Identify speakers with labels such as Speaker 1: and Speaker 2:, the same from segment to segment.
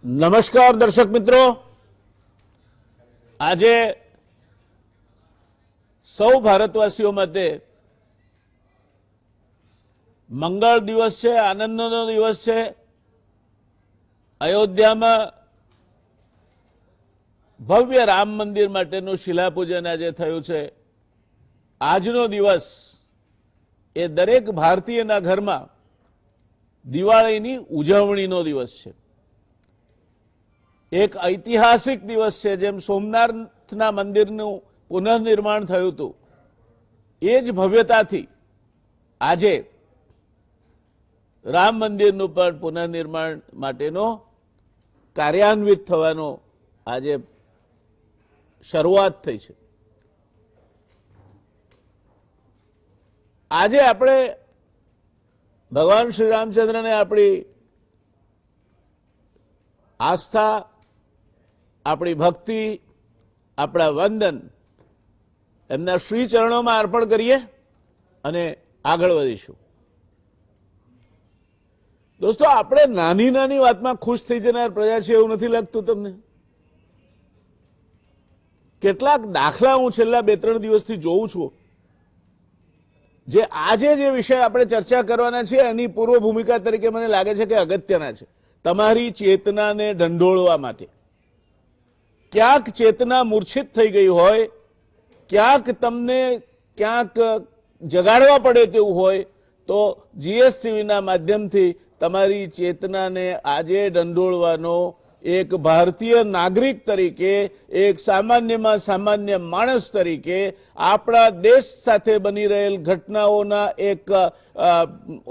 Speaker 1: નમસ્કાર દર્શક મિત્રો, આજે સૌ ભારતવાસીઓ માટે મંગળ દિવસ છે, આનંદનો દિવસ છે। અયોધ્યામાં ભવ્ય રામ મંદિર માટેનું શિલાપૂજન આજે થયું છે। આજનો દિવસ એ દરેક ભારતીયના ઘરમાં દિવાળીની ઉજવણીનો દિવસ છે। એક ઐતિહાસિક દિવસ છે। જેમ સોમનાથના મંદિરનું પુનઃનિર્માણ થયું હતું એ જ ભવ્યતાથી આજે રામ મંદિરનું પણ પુનઃનિર્માણ માટેનો કાર્યાન્વિત થવાનો આજે શરૂઆત થઈ છે। આજે આપણે ભગવાન શ્રી રામચંદ્રને આપણી આસ્થા, આપણી ભક્તિ, આપણા વંદન એમના શ્રી ચરણોમાં અર્પણ કરીએ અને આગળ વધીશું। દોસ્તો, આપણે નાની નાની વાતમાં ખુશ થઈ જનાર પ્રજા છે એવું નથી લાગતું તમને? કેટલાક દાખલા હું છેલ્લા 2-3 દિવસથી જોઉં છું, જે આજે જે વિષય આપણે ચર્ચા કરવાના છે એની પૂર્વ ભૂમિકા તરીકે મને લાગે છે કે અગત્યના છે। તમારી ચેતનાને ઢંઢોળવા માટે ક્યાંક ચેતના મૂર્છિત થઈ ગઈ હોય, ક્યાંક તમને ક્યાંક જગાડવા પડે તેવું હોય તો જીએસટીવીના માધ્યમથી તમારી ચેતનાને આજે ઢંઢોળવાનો એક ભારતીય નાગરિક તરીકે, એક સામાન્યમાં સામાન્ય માણસ તરીકે આપણા દેશ સાથે બની રહેલ ઘટનાઓના એક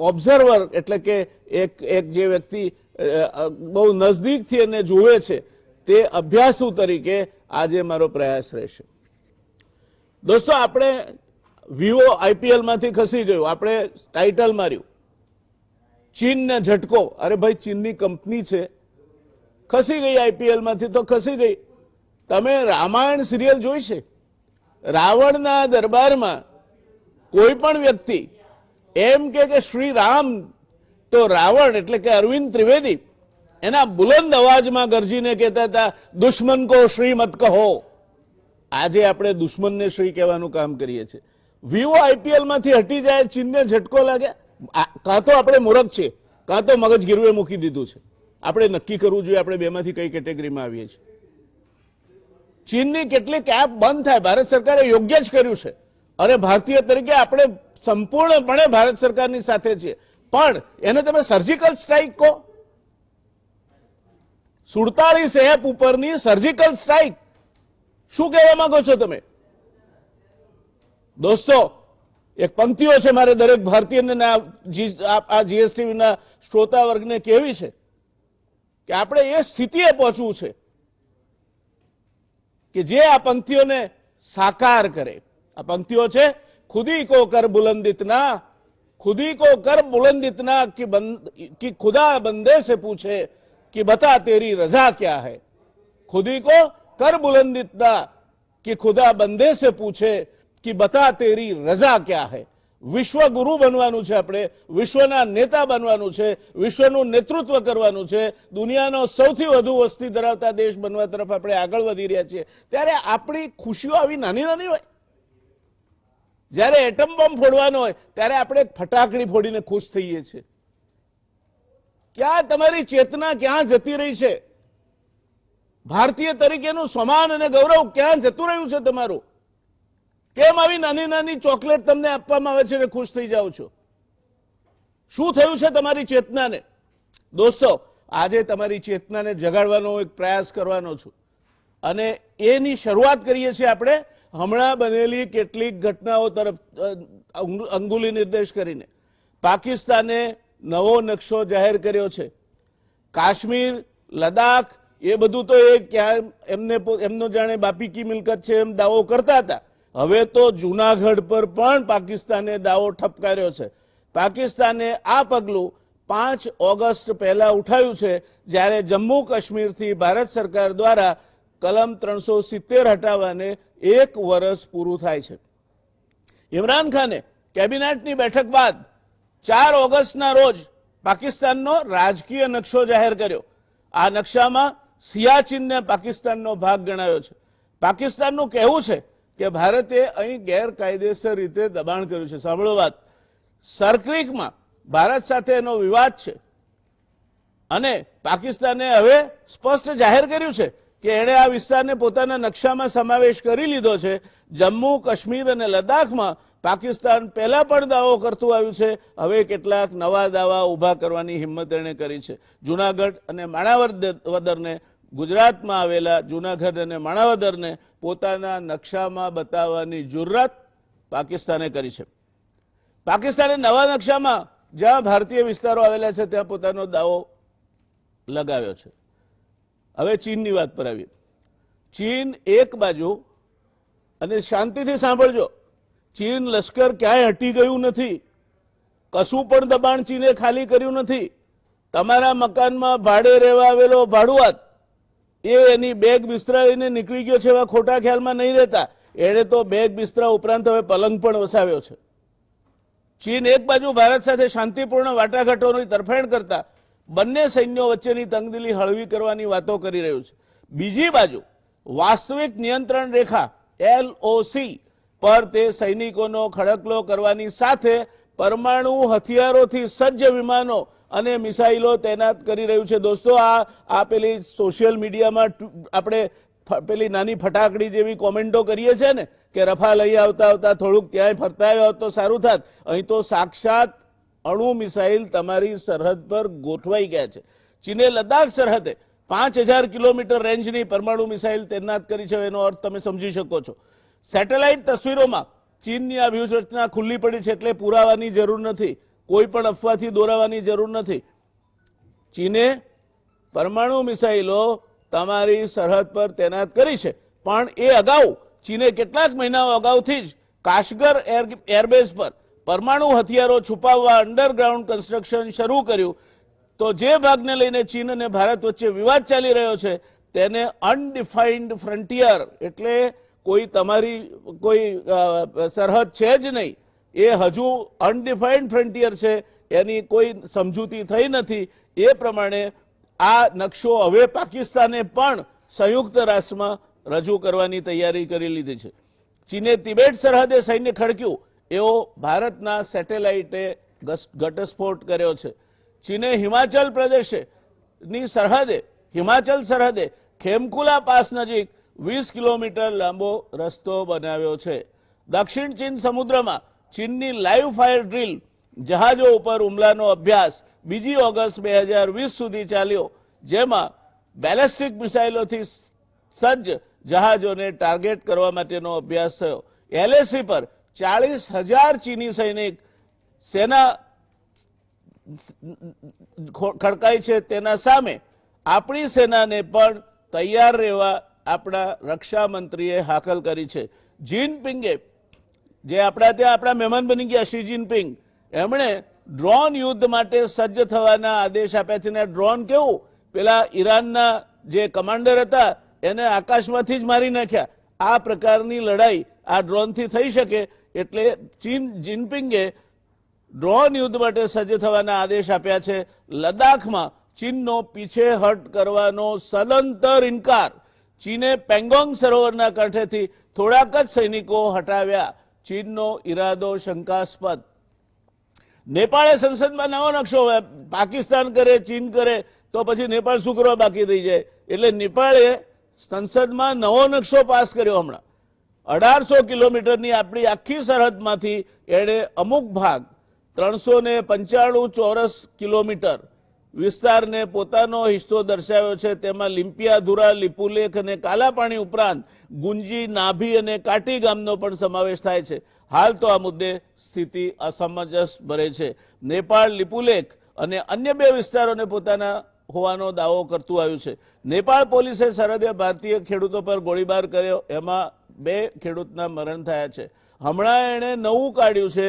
Speaker 1: ઓબ્ઝર્વર એટલે કે એક જે વ્યક્તિ બહુ નજદીકથી એને જુએ છે તે અભ્યાસુ તરીકે આજે મારો પ્રયાસ રહેશે। દોસ્તો, આપણે વિવો આઈપીએલમાંથી ખસી ગયું, આપણે ટાઇટલ માર્યું ચીનને ઝટકો। અરે ભાઈ, ચીનની કંપની છે, ખસી ગઈ આઈપીએલમાંથી તો ખસી ગઈ। તમે રામાયણ સિરિયલ જોઈ છે? રાવણના દરબારમાં કોઈ પણ વ્યક્તિ એમ કે શ્રી રામ, તો રાવણ એટલે કે અરવિંદ ત્રિવેદી એના બુલંદ અવાજમાં ગરજીને કહેતા હતા, દુશ્મન કો શ્રી મત કહો। આજે આપણે દુશ્મનને શ્રી કહેવાનું કામ કરીએ છીએ। વિવો આઈપીએલમાંથી હટી જાય, ચીનને ઝટકો લાગે। કાં તો આપણે મૂર્ખ છીએ, કાં તો મગજ ગીરવે મૂકી દીધું છે। આપણે નક્કી કરવું જોઈએ આપણે બેમાંથી કઈ કેટેગરીમાં આવીએ છીએ। ચીનની કેટલીક એપ બંધ થાય, ભારત સરકારે યોગ્ય જ કર્યું છે અને ભારતીય તરીકે આપણે સંપૂર્ણપણે ભારત સરકારની સાથે છીએ, પણ એને તમે સર્જિકલ સ્ટ્રાઇક કહો? 47 એપ ઉપરની સર્જિકલ સ્ટ્રાઇક શું કહેવા માંગો છો તમે? દોસ્તો, એક પંક્તિઓ છે મારે દરેક ભારતીયને આ જીએસટીવીના શ્રોતા વર્ગને કહેવી છે કે આપણે એ સ્થિતિએ પહોંચવું છે કે જે આ પંક્તિઓને સાકાર કરે। આ પંક્તિઓ છે, ખુદી કો કર બુલંદ ઇतना, खुदी को कर बुलंद इतना कि खुदा बंदे से पूछे कि बता तेरी रजा क्या है। खुदी को कर बुलंद इतना कि खुदा बंदे से पूछे कि बता तेरी रजा क्या है। વિશ્વ ગુરુ બનવાનું છે, આપણે વિશ્વના નેતા બનવાનું છે, વિશ્વનું નેતૃત્વ કરવાનું છે, દુનિયાનો સૌથી વધુ વસ્તી ધરાવતા દેશ બનવા તરફ આપણે આગળ વધી રહ્યા છીએ। ત્યારે આપણી ખુશીઓ આવી નાની નાની હોય? જ્યારે એટમ બોમ્બ ફોડવાનો હોય ત્યારે આપણે એક ફટાકડી ફોડીને ખુશ થઈએ છીએ। ક્યાં તમારી ચેતના ક્યાં જતી રહી છે? ભારતીય તરીકેનું સન્માન અને ગૌરવ ક્યાં જતું રહ્યું છે તમારું? કેમ આવી નાની નાની ચોકલેટ તમને આપવામાં આવે છે અને ખુશ થઈ જાઓ છો? શું થયું છે તમારી ચેતનાને? દોસ્તો, આજે તમારી ચેતનાને જગાડવાનો એક પ્રયાસ કરવાનો છું અને એની શરૂઆત કરીએ છીએ આપણે હમણાં બનેલી કેટલીક ઘટનાઓ તરફ અંગુલી નિર્દેશ કરીને। પાકિસ્તાને નવો નકશો જાહેર કર્યો છે। કાશ્મીર, લદાખ એ બધું તો એ ક્યાં એમનો જાણે બાપી કી મિલકત છે એમ દાવો કરતા હતા, હવે તો જૂનાગઢ પર પણ પાકિસ્તાને દાવો ઠપકાર્યો છે। પાકિસ્તાને આ પગલું 5 ઓગસ્ટ પહેલા ઉઠાવ્યું છે, જ્યારે જમ્મુ કાશ્મીરથી ભારત સરકાર દ્વારા કલમ 370 હટાવવાને 1 વર્ષ પૂરું થાય છે। ઇમરાન ખાને કેબિનેટની બેઠક બાદ 4 ઓગસ્ટના રોજ પાકિસ્તાનનો રાજકીય નકશો જાહેર કર્યો આ નકશામાં સિયાચીનને પાકિસ્તાનનો ભાગ ગણાયો છે. પાકિસ્તાનનું કહેવું છે કે ભારતે અહીં ગેરકાયદેસર રીતે દબાણ કર્યું છે. સાંભળો વાત, સરક્રીકમાં ભારત સાથે એનો વિવાદ છે અને પાકિસ્તાને હવે સ્પષ્ટ જાહેર કર્યું છે કે એણે આ વિસ્તારને પોતાના નકશામાં સમાવેશ કરી લીધો છે. જમ્મુ કાશ્મીર અને લદ્દાખમાં પાકિસ્તાન પહેલા પણ દાવો કરતું આવ્યું છે, હવે કેટલાક નવા દાવા ઉભા કરવાની હિંમત એણે કરી છે. જુનાગઢ અને માણાવદરને, ગુજરાતમાં આવેલા જુનાગઢ અને માણાવદરને પોતાના નકશામાં બતાવવાની જુર્રત પાકિસ્તાને કરી છે. પાકિસ્તાને નવા નકશામાં જ્યાં ભારતીય વિસ્તારો આવેલા છે ત્યાં પોતાનો દાવો લગાવ્યો છે. હવે ચીનની વાત પર આવીએ. ચીન એક બાજુ, અને શાંતિથી સાંભળજો, ચીન લશ્કર ક્યાંય હટી ગયું નથી, કશું પણ દબાણ ચીને ખાલી કર્યું નથી. તમારા મકાનમાં ભાડે રહેવા આવેલો ભાડુઆત એ એની બેગ બિસ્તરા લઈને નીકળી ગયો છે એવા ખોટા ખ્યાલમાં નહીં રહેતા. એણે તો બેગ બિસ્તરા ઉપરાંત હવે પલંગ પણ વસાવ્યો છે. ચીન એક બાજુ ભારત સાથે શાંતિપૂર્ણ વાટાઘાટોની તરફેણ કરતા બંને સૈન્યો વચ્ચેની તંગદિલી હળવી કરવાની વાતો કરી રહ્યું છે. બીજી બાજુ વાસ્તવિક નિયંત્રણ રેખા LOC પર તે સૈનિકોનો ખડકલો કરવાની સાથે પરમાણુ હથિયારોથી સજ્જ વિમાનો અને મિસાઇલો તૈનાત કરી રહ્યું છે. દોસ્તો, આ પેલી સોશિયલ મીડિયામાં આપણે પેલી નાની ફટાકડી જેવી કોમેન્ટો કરીએ છીએ ને કે રફાલ અહીં આવતા આવતા થોડુંક ત્યાંય ફરતા આવ્યા તો સારું થાત. અહીં તો સાક્ષાત અણુ મિસાઇલ તમારી સરહદ પર ગોઠવાઈ ગયા છે. ચીને લદ્દાખ સરહદે 5000 કિલોમીટર રેન્જની પરમાણુ મિસાઇલ તૈનાત કરી છે. એનો અર્થ તમે સમજી શકો છો. સેટેલાઇટ તસવીરોમાં ચીનની આ વ્યૂહરચના ખુલ્લી પડી છે, એટલે પુરાવાની જરૂર નથી, કોઈ પણ અફવાથી દોરાવાની જરૂર નથી. ચીને પરમાણુ મિસાઇલો તમારી સરહદ પર તૈનાત કરી છે, પણ એ અગાઉ ચીને કેટલાક મહિનાઓ અગાઉથી જ કાશગર એરબેઝ પર પરમાણુ હથિયારો છુપાવવા અંડરગ્રાઉન્ડ કન્સ્ટ્રક્શન શરૂ કર્યું. તો જે ભાગને લઈને ચીન અને ભારત વચ્ચે વિવાદ ચાલી રહ્યો છે તેને અનડિફાઇન્ડ ફ્રન્ટિયર, એટલે કોઈ તમારી કોઈ સરહદ છે જ નહીં, એ હજુ અનડિફાઇન્ડ ફ્રન્ટિયર છે, એની કોઈ સમજૂતી થઈ નથી. એ પ્રમાણે આ નકશો હવે પાકિસ્તાને પણ સંયુક્ત રાષ્ટ્રમાં રજૂ કરવાની તૈયારી કરી લીધી છે. ચીને તિબેટ સરહદે સૈન્ય ખડક્યું એવો ભારતના સેટેલાઇટે ઘટસ્ફોટ કર્યો છે. ચીને હિમાચલ પ્રદેશની સરહદે, હિમાચલ સરહદે ખેમકુલા પાસ નજીક 20 કિલોમીટર લાંબો રસ્તો બનાવ્યો છે. દક્ષિણ ચીન સમુદ્રમાં ચીનની લાઈવ ફાયર ડ્રીલ જહાજો ઉપર હુમલાનો અભ્યાસ 2 ઓગસ્ટ 2020 સુધી ચાલ્યો, જેમાં બેલેસ્ટિક મિસાઇલોથી સજ્જ જહાજોને ટાર્ગેટ કરવા માટેનો અભ્યાસ થયો. LAC પર 40,000 ચીની સૈનિક સેના ખડકાઈ છે. તેના સામે આપણી સેનાને પણ તૈયાર રહેવા આપણા રક્ષા મંત્રીએ હાકલ કરી છે. જિનપિંગે, જે આપણા ત્યાં આપણા મહેમાન બની ગયા શી જિનપિંગ, એમણે ડ્રોન યુદ્ધ માટે સજ્જ થવાના આદેશ આપ્યા છે. ને ડ્રોન કેવું, પેલા ઈરાનના જે કમાન્ડર હતા એને આકાશમાંથી જ મારી નાખ્યા. આ પ્રકારની લડાઈ આ ડ્રોનથી થઈ શકે, એટલે જિનપિંગે ડ્રોન યુદ્ધ માટે સજ્જ થવાના આદેશ આપ્યા છે. લદ્દાખમાં ચીનનો પીછેહટ કરવાનો સદંતર ઇનકાર. ચીને પેંગોંગ સરોવરના કાંઠેથી થોડાક જ સૈનિકો હટાવ્યા. ચીનનો ઈરાદો શંકાસ્પદ. નેપાળે સંસદમાં નવો નકશો, પાકિસ્તાન કરે, ચીન કરે તો પછી નેપાળ શું કરવા બાકી રહી જાય? એટલે નેપાળે સંસદમાં નવો નકશો પાસ કર્યો. હમણાં 1800 કિલોમીટરની આપણી આખી સરહદમાંથી એણે અમુક ભાગ 395 ચોરસ કિલોમીટર વિસ્તારને પોતાનો હિસ્સો દર્શાવ્યો છે. તેમાં લિમ્પિયાધુરા, લિપુલેખ અને કાલાપાણી ઉપરાંત ગુંજી, નાભી અને કાટી ગામનો પણ સમાવેશ થાય છે. હાલ તો આ મુદ્દે સ્થિતિ અસમંજસ ભરે છે. નેપાળ લિપુલેખ અને અન્ય 2 વિસ્તારોને પોતાના હોવાનો દાવો કરતું આવ્યું છે. નેપાળ પોલીસે સરહદે ભારતીય ખેડૂતો પર ગોળીબાર કર્યો, એમાં 2 ખેડૂતના મરણ થયા છે. હમણાં એણે નવું કાઢ્યું છે,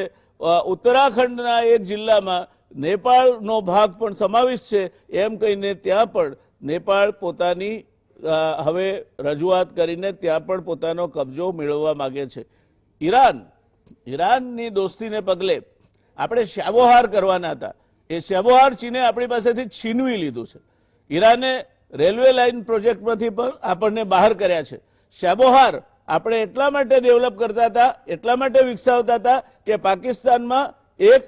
Speaker 1: ઉત્તરાખંડના એક જિલ્લામાં નેપાળનો ભાગ પણ સમાવિષ્ટ છે, એમ કહીને ત્યાં પણ નેપાળ પોતાની હવે રજૂઆત કરીને ત્યાં પણ પોતાનો કબજો મેળવવા માંગે છે. ઈરાનની દોસ્તીને પગલે આપણે શ્યાબોહાર કરવાના હતા, એ શ્યાબોહાર ચીને આપણી પાસેથી છીનવી લીધું છે. ઈરાને રેલવે લાઇન પ્રોજેક્ટમાંથી પણ આપણને બહાર કર્યા છે. શેબોહાર આપણે એટલા માટે ડેવલપ કરતા હતા, એટલા માટે વિકસાવતા હતા કે પાકિસ્તાનમાં એક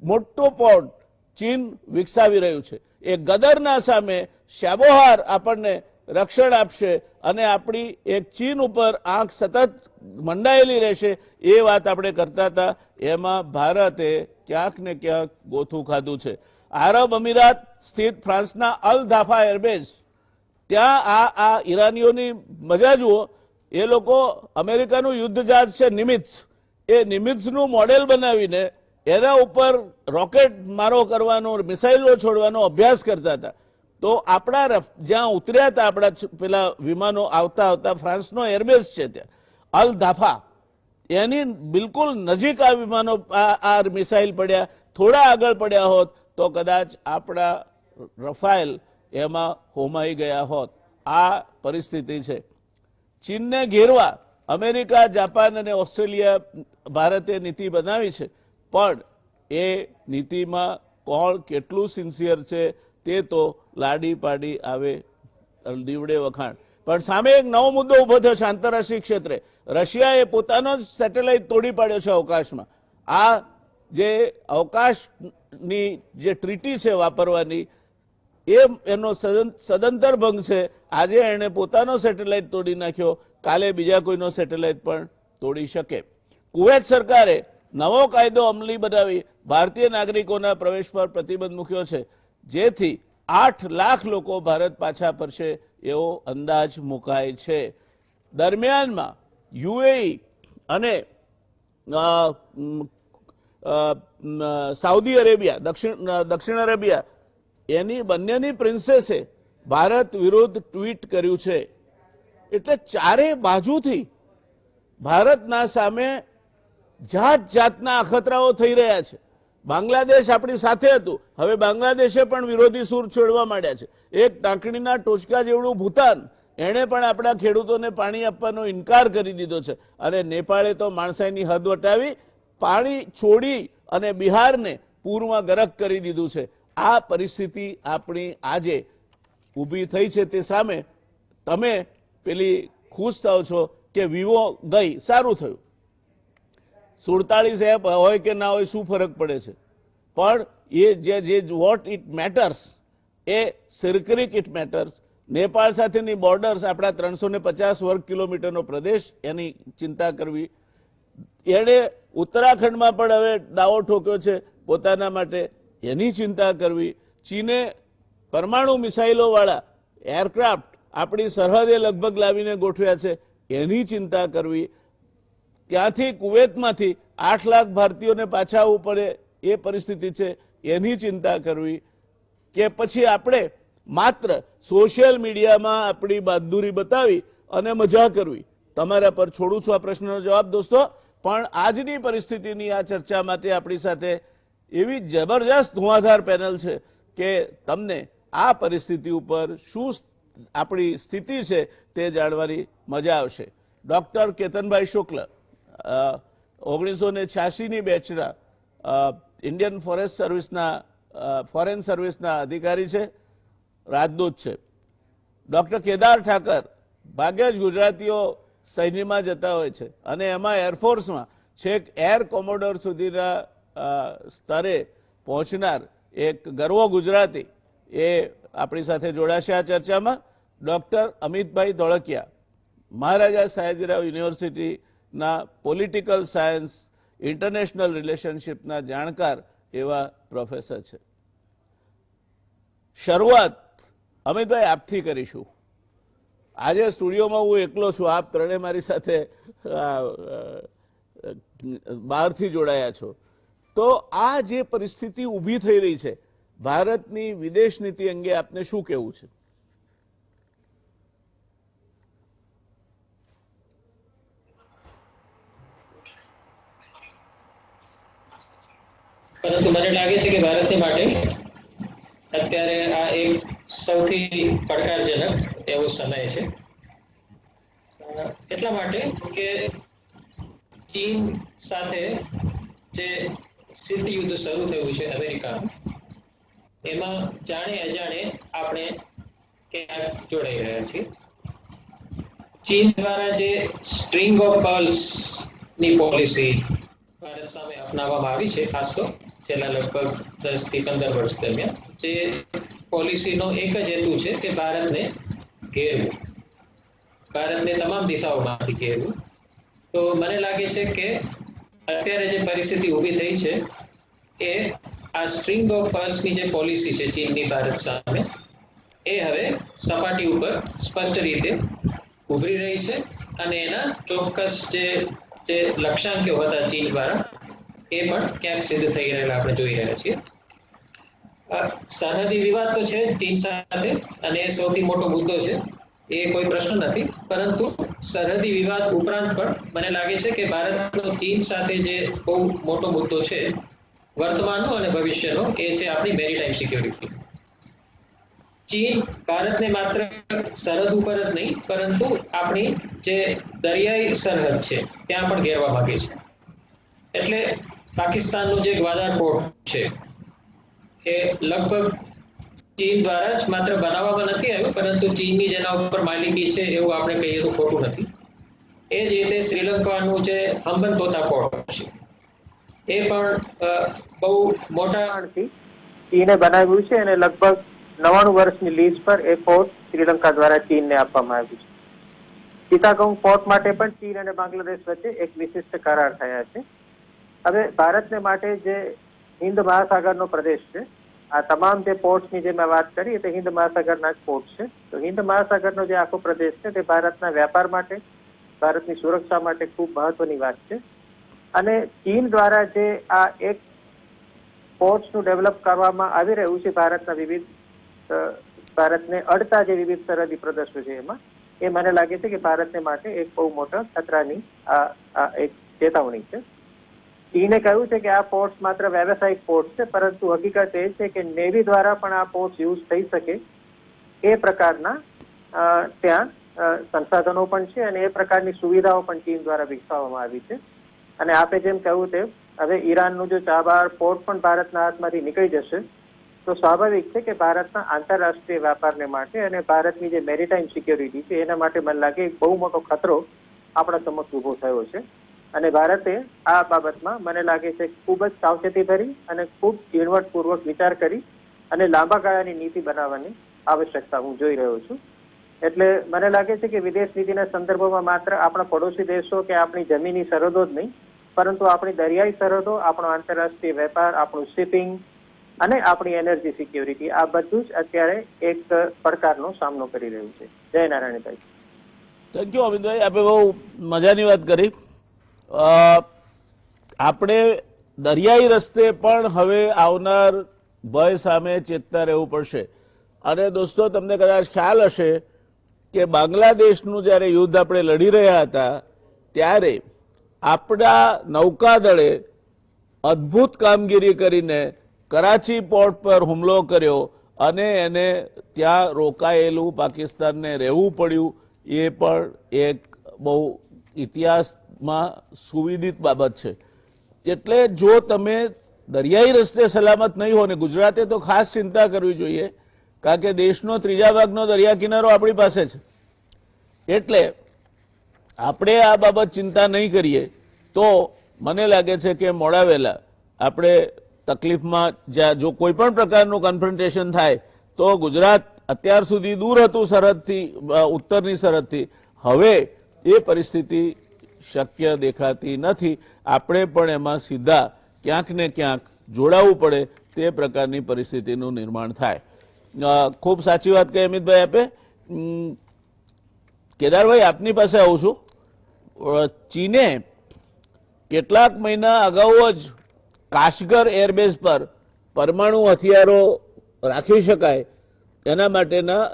Speaker 1: મોટો પોર્ટ ચીન વિકસાવી રહ્યું છે. એ ગદરના સામે શેબોહાર આપણને રક્ષણ આપશે અને આપણી એક ચીન ઉપર આંખ સતત મંડાયેલી રહેશે, એ વાત આપણે કરતા હતા. એમાં ભારતે ક્યાંક ને ક્યાંક ગોથું ખાધું છે. આરબ અમીરાત સ્થિત ફ્રાન્સના અલ ધાફા એરબેઝ, ત્યાં આ ઈરાનીઓની મજા જુઓ. એ લોકો અમેરિકાનું યુદ્ધ જહાજ છે નિમિત્ઝ, એ નિમિત્ઝનું મોડેલ બનાવીને એના ઉપર રોકેટ મારો કરવાનો, મિસાઇલો છોડવાનો અભ્યાસ કરતા હતા. તો આપણા જ્યાં ઉતર્યા હતા આપણા પેલા વિમાનો આવતા આવતા ફ્રાન્સનો એરબેઝ છે ત્યાં અલ ધાફા, એની બિલકુલ નજીક આ વિમાનો આ મિસાઇલ પડ્યા. થોડા આગળ પડ્યા હોત તો કદાચ આપણા રફાયેલ એમાં હોમાઈ ગયા હોત. આ પરિસ્થિતિ છે. ચીનને ઘેરવા અમેરિકા, જાપાન અને ઓસ્ટ્રેલિયા, ભારતે નીતિ બનાવી છે, પણ એ નીતિમાં કોણ કેટલું સિન્સિયર છે તે તો લાડી પાડી આવે દીવડે વખાણ. પણ સામે એક નવો મુદ્દો ઉભો થયો છે આંતરરાષ્ટ્રીય ક્ષેત્રે. રશિયાએ પોતાનો જ સેટેલાઇટ તોડી પાડ્યો છે અવકાશમાં. આ જે અવકાશની જે ટ્રીટી છે વાપરવાની, એનો સદંતર ભંગ છે. આજે એણે પોતાનો સેટેલાઇટ તોડી નાખ્યો, કાલે બીજા કોઈનો સેટેલાઇટ પણ તોડી શકે. કુવૈત સરકારે નવો કાયદો અમલી બનાવી ભારતીય નાગરિકોના પ્રવેશ પર પ્રતિબંધ મૂક્યો છે, જેથી 8 લાખ લોકો ભારત પાછા ફરશે એવો અંદાજ મુકાય છે. દરમિયાનમાં યુએઈ અને સાઉદી અરેબિયા, દક્ષિણ અરેબિયા, એની બંનેની પ્રિન્સેસે ભારત વિરુદ્ધ ટ્વીટ કર્યું છે. એટલે ચારે બાજુથી ભારતના સામે જાત જાતના અખતરાઓ થઈ રહ્યા છે. બાંગ્લાદેશ આપણી સાથે હતું, હવે બાંગ્લાદેશે પણ વિરોધી સૂર છોડવા માંડ્યા છે. એક ટાંકણીના ટોચકા જેવડું ભૂતાન, એણે પણ આપણા ખેડૂતોને પાણી આપવાનો ઇનકાર કરી દીધો છે. અને નેપાળે તો માણસાઈની હદ વટાવી પાણી છોડી અને બિહારને પૂરમાં ગરક કરી દીધું છે. આ પરિસ્થિતિ આપણી આજે ઊભી થઈ છે. તે સામે તમે પેલી ખુશ થાવ છો કે વિવો ગઈ, સારું થયું. 47 એપ હોય કે ના હોય શું ફરક પડે છે, પણ એ જે what it matters, A Sir Creek it matters. Nepal સાથેની બોર્ડર્સ, આપણા 350 વર્ગ કિલોમીટરનો પ્રદેશ, એની ચિંતા કરવી. એણે ઉત્તરાખંડમાં પણ હવે દાવો ઠોક્યો છે પોતાના માટે, એની ચિંતા કરવી. ચીને પરમાણુ મિસાઇલો વાળા એરક્રાફ્ટ આપણી સરહદે લગભગ લાવીને ગોઠવ્યા છે, એની ચિંતા કરવી. ત્યાંથી કુવૈતમાંથી 8 લાખ ભારતીયોને પાછા આવવું પડે એ પરિસ્થિતિ છે, એની ચિંતા કરવી. કે પછી આપણે માત્ર સોશિયલ મીડિયામાં આપણી બહાદુરી બતાવી અને મજા કરવી. તમારા પર છોડું છું આ પ્રશ્નનો જવાબ દોસ્તો. પણ આજની પરિસ્થિતિની આ ચર્ચા માટે આપણી સાથે એવી જબરજસ્ત ધુઆધાર પેનલ છે કે તમને આ પરિસ્થિતિ ઉપર શું આપણી સ્થિતિ છે તે જાણવાની મજા આવશે. ડોક્ટર કેતનભાઈ શુક્લ 1986ની બેચના ઇન્ડિયન ફોરેસ્ટ સર્વિસના ફોરેન સર્વિસના અધિકારી છે, રાજદૂત છે. ડોક્ટર કેદાર ઠાકર, ભાગ્યે જ ગુજરાતીઓ સૈન્યમાં જતા હોય છે અને એમાં એરફોર્સમાં છેક એર કોમોડોર સુધીના સ્તરે પહોંચનાર એક ગર્વ ગુજરાતી, એ આપણી સાથે જોડાશે આ ચર્ચામાં. ડોક્ટર અમિતભાઈ ધોળકિયા, મહારાજા સયાજીરાવ યુનિવર્સિટીના પોલિટિકલ સાયન્સ ઇન્ટરનેશનલ રિલેશનશિપના જાણકાર એવા પ્રોફેસર છે. શરૂઆત અમિતભાઈ આપથી કરીશું. આજે સ્ટુડિયોમાં હું એકલો છું, આપ ત્રણે મારી સાથે બહારથી જોડાયા છો. તો આ જે પરિસ્થિતિ ઊભી થઈ રહી છે, ભારતની વિદેશ નીતિ અંગે આપને શું કહેવું છે?
Speaker 2: પરંતુ મને લાગે છે કે ભારતને માટે અત્યારે આ એક સૌથી પડકારજનક એવો સમય છે. એટલા માટે કે ચીન સાથે જે શીત યુદ્ધ શરૂ થયું છે અમેરિકાનું, એમાં જાણે અજાણે આપણે ક્યાંક જોડાઈ રહ્યા છીએ. ચીન દ્વારા જે સ્ટ્રિંગ ઓફ પર્લ્સ ની પોલિસી ભારત સામે અપનાવવામાં આવી છે, ખાસ તો છેલ્લા લગભગ 10 થી 15 વર્ષ દરમિયાન, જે પોલિસીનો એક જ હેતુ છે કે ભારતને ઘેરવું, ભારતને તમામ દિશાઓમાંથી ઘેરવું. તો મને લાગે છે કે અત્યારે જે પરિસ્થિતિ ઊભી થઈ છે એ આ સ્ટ્રિંગ ઓફ પર્લ્સની જે પોલિસી છે ચીનની ભારત સામે, એ હવે સપાટી ઉપર સ્પષ્ટ રીતે ઉભરી રહી છે અને એના ચોક્કસ જે લક્ષ્યાંકો હતા ચીન દ્વારા એ પણ ક્યાંક સિદ્ધ થઈ રહેલા આપણે જોઈ રહ્યા છીએ. સરહદી વિવાદ તો છે ચીન સાથે અને એ સૌથી મોટો મુદ્દો છે, એ કોઈ પ્રશ્ન નથી. પરંતુ સરહદી વિવાદ ઉપરાંત પણ મને લાગે છે કે ભારતનો ચીન સાથે જે બહુ મોટો મુદ્દો છે વર્તમાનનો અને ભવિષ્યનો, એ છે આપણી મેરીટાઈમ સિક્યોરિટી. ચીન ભારતને માત્ર સરહદ ઉપર જ નહીં પરંતુ આપણી જે દરિયાઈ સરહદ છે ત્યાં પણ ઘેરવા માંગે છે. એટલે પાકિસ્તાનનું જે ગ્વાદાર પોર્ટ છે એ લગભગ ચીન દ્વારા જ માત્ર બનાવવામાં નથી આવ્યું, પરંતુ ચીનની જેના ઉપર માલિકી છે એવું આપણે કહીએ તો ખોટું નથી. એ જ રીતે શ્રીલંકાનું જે હમ્બનતોતા પોર્ટ છે એ પણ બહુ મોટા
Speaker 3: ચીને બનાવ્યું છે અને લગભગ 99 વર્ષની લીઝ પર એ પોર્ટ શ્રીલંકા દ્વારા ચીનને આપવામાં આવ્યું છે. ચિત્તાગોંગ પોર્ટ માટે પણ ચીન અને બાંગ્લાદેશ વચ્ચે એક વિશિષ્ટ કરાર થયા છે. હવે ભારતને માટે જે હિન્દ મહાસાગરનો પ્રદેશ છે, આ તમામ જે પોર્ટ્સની જે મેં વાત કરી તે હિન્દ મહાસાગરના જ પોર્ટ છે. તો હિન્દ મહાસાગરનો જે આખો પ્રદેશ છે તે ભારતના વ્યાપાર માટે, ભારતની સુરક્ષા માટે ખૂબ મહત્વની વાત છે. અને ચીન દ્વારા જે આ એક પોર્ટ્સનું ડેવલપ કરવામાં આવી રહ્યું છે ભારતને અડતા જે વિવિધ સરહદી પ્રદેશો છે એમાં, એ મને લાગે છે કે ભારતને માટે એક બહુ મોટા ખતરાની આ એક ચેતવણી છે. ચીને કહ્યું છે કે આ પોર્ટ્સ માત્ર વ્યવસાયિક પોર્ટ છે, પરંતુ હકીકત એ છે કે નેવી દ્વારા પણ આ પોર્ટ્સ યુઝ થઈ શકે એ પ્રકારના ત્યાં સંસાધનો પણ છે અને એ પ્રકારની સુવિધાઓ પણ ચીન દ્વારા વિકસાવવામાં આવી છે. અને આપે જેમ કહ્યું તેમ હવે ઈરાનનું જો ચાબહાર પોર્ટ પણ ભારતના હાથમાંથી નીકળી જશે તો સ્વાભાવિક છે કે ભારતના આંતરરાષ્ટ્રીય વેપારને માટે અને ભારતની જે મેરીટાઈમ સિક્યોરિટી છે એના માટે મને લાગે એક બહુ મોટો ખતરો આપણા સમક્ષ ઊભો થયો છે. અને ભારતે આ બાબતમાં મને લાગે છે ખૂબ જ સાવચેતી ભરી અને ખૂબ ઝીણવટપૂર્વક વિચાર કરી અને લાંબા ગાળાની નીતિ બનાવવાની આવશ્યકતા હું જોઈ રહ્યો છું. એટલે મને લાગે છે કે વિદેશ નીતિના સંદર્ભમાં માત્ર આપણા પડોશી દેશો કે આપણી જમીની સરહદો જ નહીં, પરંતુ આપણી દરિયાઈ સરહદો, આપણો આંતરરાષ્ટ્રીય વેપાર, આપણું શિપિંગ અને આપણી એનર્જી સિક્યોરિટી, આ બધું જ અત્યારે એક પડકારનો સામનો કરી રહ્યું છે. જય નારાયણભાઈ.
Speaker 1: થેન્ક યુ અમિતભાઈ, આપે બહુ મજાની વાત કરી. આપણે દરિયાઈ રસ્તે પણ હવે આવનાર ભય સામે ચેતતા રહેવું પડશે. અને દોસ્તો, તમને કદાચ ખ્યાલ હશે કે બાંગ્લાદેશનું જ્યારે યુદ્ધ આપણે લડી રહ્યા હતા ત્યારે આપણા નૌકાદળે અદ્ભુત કામગીરી કરીને કરાચી પોર્ટ પર હુમલો કર્યો અને એને ત્યાં રોકાયેલું પાકિસ્તાનને રહેવું પડ્યું. એ પણ એક બહુ ઇતિહાસમાં સુવિદિત બાબત છે. એટલે જો તમે દરિયાઈ રસ્તે સલામત નહીં હો, ને ગુજરાતે તો ખાસ ચિંતા કરવી જોઈએ, કારણ કે દેશનો 3જા ભાગનો દરિયા કિનારો આપણી પાસે છે. એટલે આપણે આ બાબત ચિંતા નહીં કરીએ તો મને લાગે છે કે મોડા વહેલા આપણે તકલીફમાં, જ્યાં જો કોઈ પણ પ્રકારનું કન્ફ્રન્ટેશન થાય તો ગુજરાત અત્યાર સુધી દૂર હતું સરહદથી, ઉત્તરની સરહદથી, હવે એ પરિસ્થિતિ શક્ય દેખાતી નથી. આપણે પણ એમાં સીધા ક્યાંક ને ક્યાંક જોડાવવું પડે તે પ્રકારની પરિસ્થિતિનું નિર્માણ થાય. ખૂબ સાચી વાત કહી અમિતભાઈ આપે. કેદારભાઈ, આપની પાસે આવું છું. ચીને કેટલાક મહિના અગાઉ જ કાશગર એરબેઝ પર પરમાણુ હથિયારો રાખી શકાય એના માટેના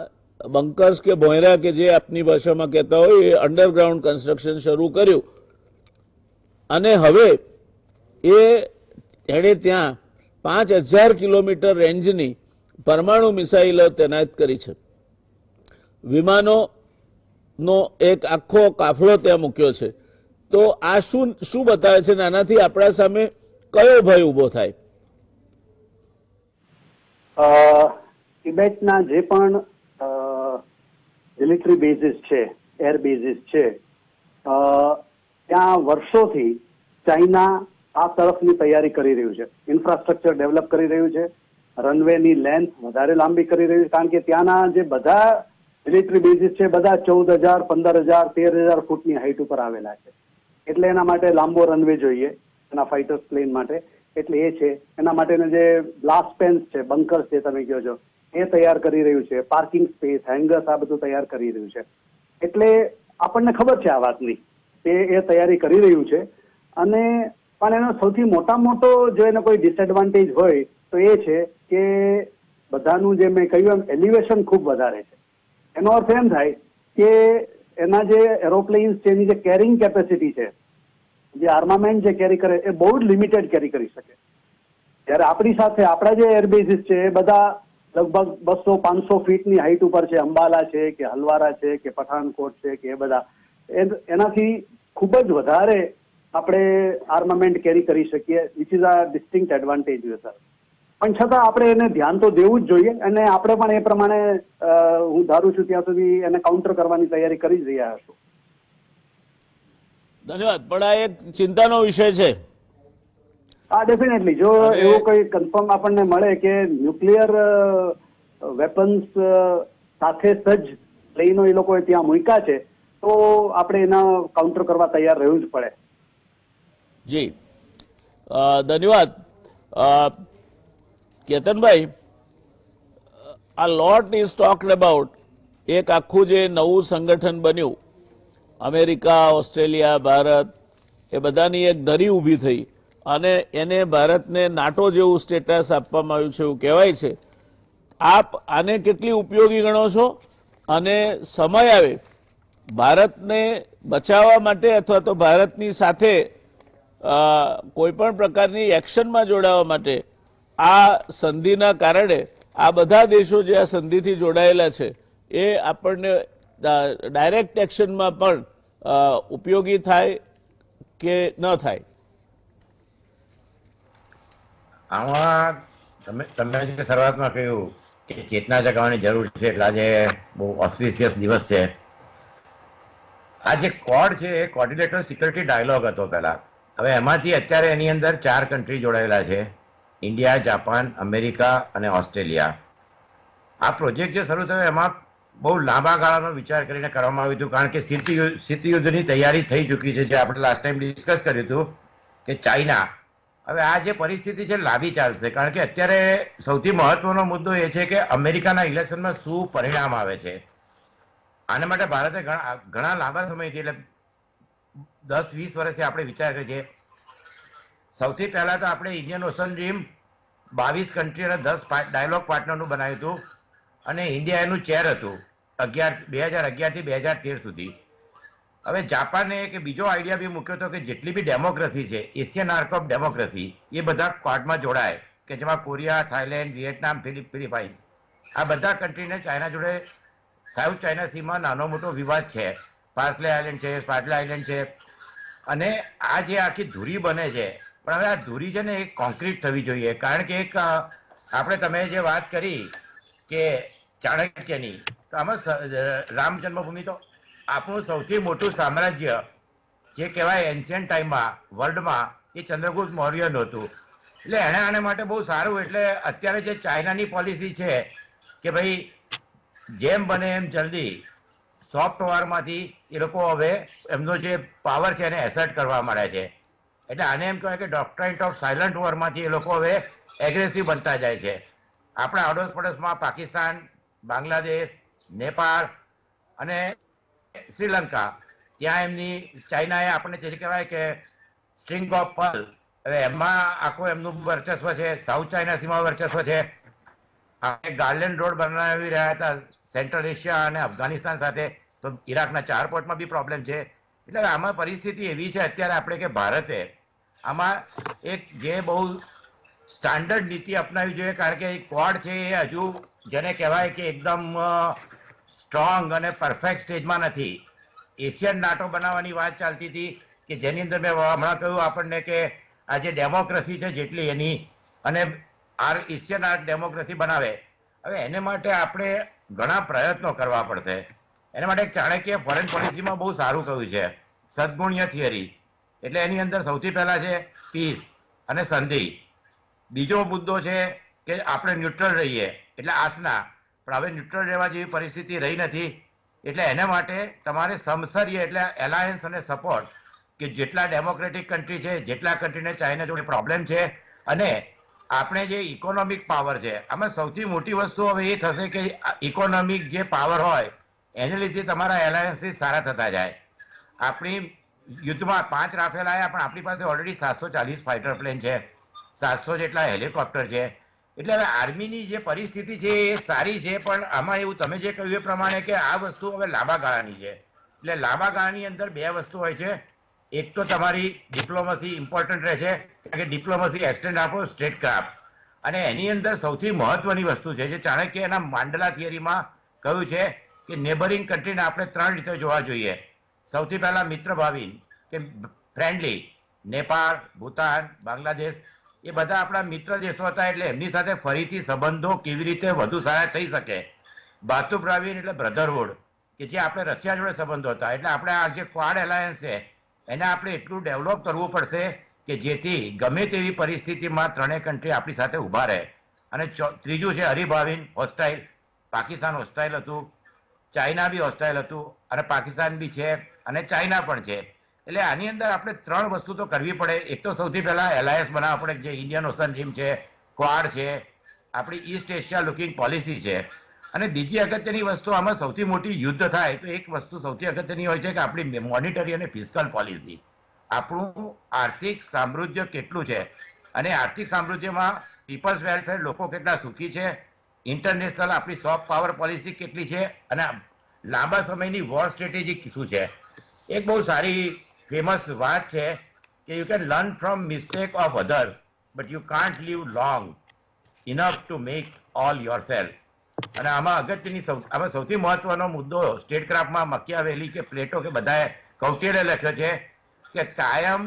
Speaker 1: બંકર્સ કે ભોંયરા કે જે આપની ભાષામાં કહેતા હોય એ અંડરગ્રાઉન્ડ કન્સ્ટ્રક્શન શરૂ કર્યું. અને હવે એણે ત્યાં 5000 કિલોમીટર રેન્જની પરમાણુ મિસાઇલો તૈનાત કરી છે. વિમાનોનો એક આખો કાફલો ત્યાં મૂક્યો છે. તો આ શું બતાવે છે? આનાથી આપણા સામે કયો ભય ઉભો થાય?
Speaker 4: તિબેટના જે પણ મિલિટરી બેઝિસ છે, એર બેઝિસ છે, ત્યાં વર્ષોથી ચાઇના આ તરફની તૈયારી કરી રહ્યું છે, ઇન્ફ્રાસ્ટ્રક્ચર ડેવલપ કરી રહ્યું છે, રનવેની લેન્થ વધારે લાંબી કરી રહ્યું છે, કારણ કે ત્યાંના જે બધા મિલિટરી બેઝિસ છે બધા 14,000, 15,000, 13,000 ફૂટની હાઈટ ઉપર આવેલા છે. એટલે એના માટે લાંબો રનવે જોઈએ એના ફાઇટર્સ પ્લેન માટે. એટલે એ છે એના માટેના જે બ્લાસ્ટ પેન્સ છે, બંકર્સ જે તમે કહો છો એ તૈયાર કરી રહ્યું છે, પાર્કિંગ સ્પેસ, હેંગર્સ આ બધું તૈયાર કરી રહ્યું છે. એટલે આપણને ખબર છે આ વાતની કે એ તૈયારી કરી રહ્યું છે. અને પણ એનો સૌથી મોટો જો એને કોઈ ડિસએડવાન્ટેજ હોય તો એ છે કે બધાનું જે મેં કહ્યું એમ એલિવેશન ખૂબ વધારે છે. એનો અર્થ એમ થાય કે એના જે એરોપ્લેન્સ છે એની જે કેરિંગ કેપેસિટી છે, જે આર્મામેન્ટ જે કેરી કરે એ બહુ જ લિમિટેડ કેરી કરી શકે. જ્યારે આપણી સાથે આપણા જે એરબેઝિસ છે એ બધા લગભગ 200-500 ફીટની હાઈટ ઉપર છે. અંબાલા છે કે હલવારા છે કે પઠાણકોટ છે કે એ બધા એનાથી ખૂબ જ વધારે આપણે આર્મામેન્ટ કેરી કરી શકીએ, which is a distinct advantage sir. પણ છતાં આપણે એને ધ્યાન તો દેવું જ જોઈએ અને આપણે પણ એ પ્રમાણે હું ધારું છું ત્યાં સુધી એને કાઉન્ટર કરવાની તૈયારી કરી જ રહ્યા હશું.
Speaker 1: ધન્યવાદ. પણ આ એક ચિંતાનો વિષય છે.
Speaker 4: હા, ડેફિનેટલી. જો એવું કોઈ કન્ફર્મ આપણને મળે કે ન્યુક્લિયર વેપન્સ સાથે સજ્જ પ્લેનો એ લોકોએ ત્યાં મૂક્યા છે તો આપણે એના કાઉન્ટર કરવા તૈયાર રહેવું જ પડે.
Speaker 1: જી ધન્યવાદ. કેતનભાઈ, આ લોટ ઇઝ ટોક્ડ અબાઉટ એક આખું જે નવું સંગઠન બન્યું, અમેરિકા, ઓસ્ટ્રેલિયા, ભારત, એ બધાની એક ધરી ઊભી થઈ અને એને ભારતને નાટો જેવું સ્ટેટસ આપવામાં આવ્યું છે એવું કહેવાય છે. આપ આને કેટલી ઉપયોગી ગણો છો અને સમય આવે ભારતને બચાવવા માટે અથવા તો ભારતની સાથે કોઈ પણ પ્રકારની એક્શનમાં જોડાવા માટે આ સંધિના કારણે આ બધા દેશો જે આ સંધિથી જોડાયેલા છે એ આપણને ડાયરેક્ટ એક્શનમાં પણ ઉપયોગી થાય કે ન થાય?
Speaker 5: આમાં તમે જે શરૂઆતમાં કહ્યું કે ચેતના જગાવવાની જરૂર છે, એટલે આજે બહુ ઓસ્પિશિયસ દિવસ છે. આ જે કોડ છે એ કોર્ડિનેટર સિક્યુરિટી ડાયલોગ હતો પહેલા. હવે એમાંથી અત્યારે એની અંદર 4 કન્ટ્રી જોડાયેલા છે: ઇન્ડિયા, જાપાન, અમેરિકા અને ઓસ્ટ્રેલિયા. આ પ્રોજેક્ટ જે શરૂ થયો એમાં બહુ લાંબા ગાળાનો વિચાર કરીને કરવામાં આવ્યું હતું, કારણ કે શીત યુદ્ધની તૈયારી થઈ ચૂકી છે, જે આપણે લાસ્ટ ટાઈમ ડિસ્કસ કર્યું હતું કે ચાઇના હવે આ જે પરિસ્થિતિ છે લાંબી ચાલશે. કારણ કે અત્યારે સૌથી મહત્વનો મુદ્દો એ છે કે અમેરિકાના ઇલેક્શનમાં શું પરિણામ આવે છે. આના માટે ભારતે ઘણા લાંબા સમયથી, એટલે 10-20 વર્ષથી આપણે વિચાર કરીએ છીએ. સૌથી પહેલા તો આપણે ઇન્ડિયન ઓશન ડ્રીમ 22 કન્ટ્રી અને 10 ડાયલોગ પાર્ટનરનું બનાવ્યું હતું અને ઇન્ડિયા એનું ચેર હતું 2011 થી 2013 સુધી. હવે જાપાને એક બીજો આઈડિયા બી મૂક્યો હતો કે જેટલી બી ડેમોક્રેસી છે, એશિયન આર્ક ઓફ ડેમોક્રેસી, એ બધા ક્વાડમાં જોડાય, કે જેમાં કોરિયા, થાઈલેન્ડ, વિયેટનામ, ફિલિપાઇન્સ, આ બધા કન્ટ્રીને ચાઇના જોડે સાઉથ ચાઇના સીમાં નાનો મોટો વિવાદ છે. પાર્સલે આઇલેન્ડ છે, સ્પાટલા આઇલેન્ડ છે, અને આ જે આખી ધુરી બને છે, પણ હવે આ ધુરી છે ને એ કોન્ક્રીટ થવી જોઈએ. કારણ કે એક આપણે તમે જે વાત કરી કે ચાણક્યની, તો આમાં રામ જન્મભૂમિ તો આપણું સૌથી મોટું સામ્રાજ્ય જે કહેવાય એન્શિયન્ટ ટાઈમમાં વર્લ્ડમાં, એ ચંદ્રગુપ્ત મૌર્યનું હતું. એટલે એણે આને માટે બહુ સારું. એટલે અત્યારે જે ચાઇનાની પોલિસી છે કે ભાઈ જેમ બને એમ જલ્દી સોફ્ટ વોરમાંથી એ લોકો હવે એમનો જે પાવર છે એને એસર્ટ કરવા માંડ્યા છે. એટલે આને એમ કહેવાય કે ડોક્ટ્રાઇન ઓફ સાયલન્ટ વોરમાંથી એ લોકો હવે એગ્રેસિવ બનતા જાય છે. આપણા આડોશ પડોશમાં પાકિસ્તાન, બાંગ્લાદેશ, નેપાળ અને શ્રીલંકા, ત્યાં એમની ચાઇનાએ આપણને જે કહેવાય કે સ્ટ્રિંગ ઓફ પર્લ, હવે એમાં આખું એમનું વર્ચસ્વ છે. સાઉથ ચાઇના સીમા વર્ચસ્વ છે. આપણે ગાર્લેન્ડ રોડ બનાવી રહ્યા હતા સેન્ટ્રલ એશિયા અને અફઘાનિસ્તાન સાથે, તો ઈરાકના 4 પોર્ટમાં બી પ્રોબ્લેમ છે. એટલે આમાં પરિસ્થિતિ એવી છે અત્યારે આપણે કે ભારતે આમાં એક જે બહુ સ્ટાન્ડર્ડ નીતિ અપનાવવી જોઈએ. કારણ કે ક્વાડ છે એ હજુ જેને કહેવાય કે એકદમ સ્ટ્રોંગ અને પરફેક્ટ સ્ટેજમાં નથી. એશિયન નાટો બનાવવાની વાત ચાલતી હતી કે જેની અંદર મેં હમણાં કહ્યું આપણને કે આ જે ડેમોક્રેસી છે જેટલી એની, અને એશિયન આર્ક ડેમોક્રેસી બનાવે. હવે એને માટે આપણે ઘણા પ્રયત્નો કરવા પડશે. એના માટે ચાણક્ય ફોરેન પોલિસીમાં બહુ સારું કહ્યું છે, સદગુણ્ય થિયરી. એટલે એની અંદર સૌથી પહેલા છે પીસ અને સંધિ. બીજો મુદ્દો છે કે આપણે ન્યુટ્રલ રહીએ, એટલે આસના. પણ હવે ન્યુટ્રલ રહેવા જેવી પરિસ્થિતિ રહી નથી, એટલે એના માટે તમારે સમસર્ય એટલે એલાયન્સ અને સપોર્ટ, કે જેટલા ડેમોક્રેટિક કન્ટ્રી છે, જેટલા કન્ટ્રીને ચાઇના જોડે પ્રોબ્લેમ છે, અને આપણે જે ઇકોનોમિક પાવર છે, આમાં સૌથી મોટી વસ્તુ હવે એ થશે કે ઇકોનોમિક જે પાવર હોય એને લીધે તમારા એલાયન્સીસ સારા થતા જાય. આપણી યુદ્ધમાં 5 રાફેલ આવ્યા, પણ આપણી પાસે ઓલરેડી 740 ફાઇટર પ્લેન છે, 700 જેટલા હેલિકોપ્ટર છે. એટલે હવે આર્મીની જે પરિસ્થિતિ છે એ સારી છે, પણ આમાં એવું તમે જે કહ્યું એ પ્રમાણે કે આ વસ્તુ હવે લાંબા ગાળાની છે. એટલે લાંબા ગાળાની અંદર 2 વસ્તુ હોય છે. એક તો તમારી ડિપ્લોમસી ઇમ્પોર્ટન્ટ રહે છે, કે ડિપ્લોમસી એક્સટેન્ડ આપો સ્ટેટ ક્રાફ્ટ. અને એની અંદર સૌથી મહત્વની વસ્તુ છે જે ચાણક્ય એના માંડલા થિયરીમાં કહ્યું છે કે નેબરિંગ કન્ટ્રીને આપણે 3 રીતે જોવા જોઈએ. સૌથી પહેલા મિત્ર ભાવી કે ફ્રેન્ડલી, નેપાળ, ભૂતાન, બાંગ્લાદેશ એ બધા આપણા મિત્ર દેશો હતા, એટલે એમની સાથે ફરીથી સંબંધો કેવી રીતે વધુ સારા થઈ શકે. બાતુપ્રાવીન એટલે બ્રધરહુડ, કે જે આપણે રશિયા જોડે સંબંધો હતા. એટલે આપણે આ જે ક્વાડ એલાયન્સ છે એને આપણે એટલું ડેવલપ કરવું પડશે કે જેથી ગમે તેવી પરિસ્થિતિમાં 3 કન્ટ્રી આપણી સાથે ઊભા રહે. અને ત્રીજું છે હરિભાવિન, હોસ્ટાઇલ. પાકિસ્તાન હોસ્ટાઇલ હતું, ચાઇના બી હોસ્ટાઇલ હતું, અને પાકિસ્તાન બી છે, અને ચાઇના પણ છે. એટલે આની અંદર આપણે 3 વસ્તુ તો કરવી પડે. એક તો સૌથી પહેલા એલાયન્સ બનાવવા પડે, જે ઇન્ડિયન ઓશન રીમ છે, ક્વાડ છે, આપણી ઈસ્ટ એશિયા લુકિંગ પોલિસી છે. અને બીજી અગત્યની વસ્તુ, આમાં સૌથી મોટી યુદ્ધ થાય તો એક વસ્તુ સૌથી અગત્યની હોય છે કે આપણી મોનિટરી અને ફિસ્કલ પોલિસી. આપણું આર્થિક સામ્રાજ્ય કેટલું છે, અને આર્થિક સામ્રાજ્યમાં પીપલ્સ વેલફેર, લોકો કેટલા સુખી છે, ઇન્ટરનેશનલ આપણી સોફ્ટ પાવર પોલિસી કેટલી છે, અને લાંબા સમયની વોર સ્ટ્રેટેજી શું છે. એક બહુ સારી ફેમસ વાત છે કે you can learn from mistake of others, but you can't live long enough to make all your self. અને આમાં અગત્યની આમાં સૌથી મહત્વનો મુદ્દો સ્ટેટ ક્રાફ્ટમાં મકિયાવેલી કે પ્લેટો કે બધાએ કૌટિલ્યે લખ્યો છે કે કાયમ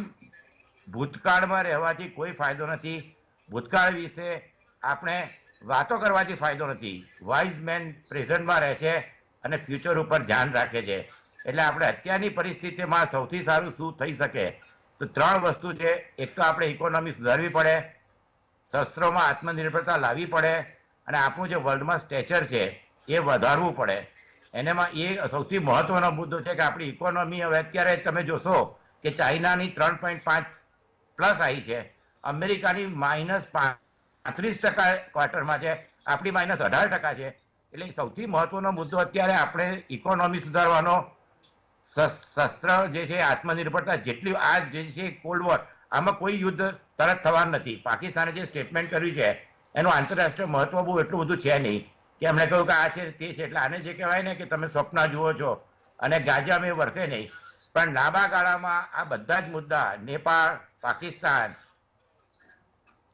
Speaker 5: ભૂતકાળમાં રહેવાથી કોઈ ફાયદો નથી. ભૂતકાળ વિશે આપણે વાતો કરવાથી ફાયદો નથી. વાઇઝ મેન પ્રેઝન્ટમાં રહે છે અને ફ્યુચર ઉપર ધ્યાન રાખે છે. એટલે આપણે અત્યારની પરિસ્થિતિમાં સૌથી સારું શું થઈ શકે, તો 3 વસ્તુ છે. એક તો આપણે ઇકોનોમી સુધારવી પડે, શસ્ત્રોમાં આત્મનિર્ભરતા લાવવી પડે, અને આપણું જે વર્લ્ડમાં સ્ટેચર છે એ વધારવું પડે. એનામાં એ સૌથી મહત્વનો મુદ્દો છે કે આપણી ઇકોનોમી હવે અત્યારે તમે જોશો કે ચાઇનાની 3.5 પ્લસ આવી છે, અમેરિકાની -35% ક્વાર્ટરમાં છે, આપણી -18% છે. એટલે સૌથી મહત્વનો મુદ્દો અત્યારે આપણે ઇકોનોમી સુધારવાનો, શસ્ત્ર જે છે આત્મનિર્ભરતા. જેટલી આ જે છે કોલ્ડ વોર, આમાં કોઈ યુદ્ધ તરત થવાનું નથી. પાકિસ્તાને જે સ્ટેટમેન્ટ કર્યું છે એનું આંતરરાષ્ટ્રીય મહત્વ બહુ એટલું બધું છે નહીં, કે એમણે કહ્યું કે આ છે તે છે. એટલે આને જે કહેવાય ને કે તમે સ્વપ્ન જુઓ છો અને ગાજા મેં વરસે નહીં. પણ લાંબા ગાળામાં આ બધા જ મુદ્દા, નેપાળ, પાકિસ્તાન,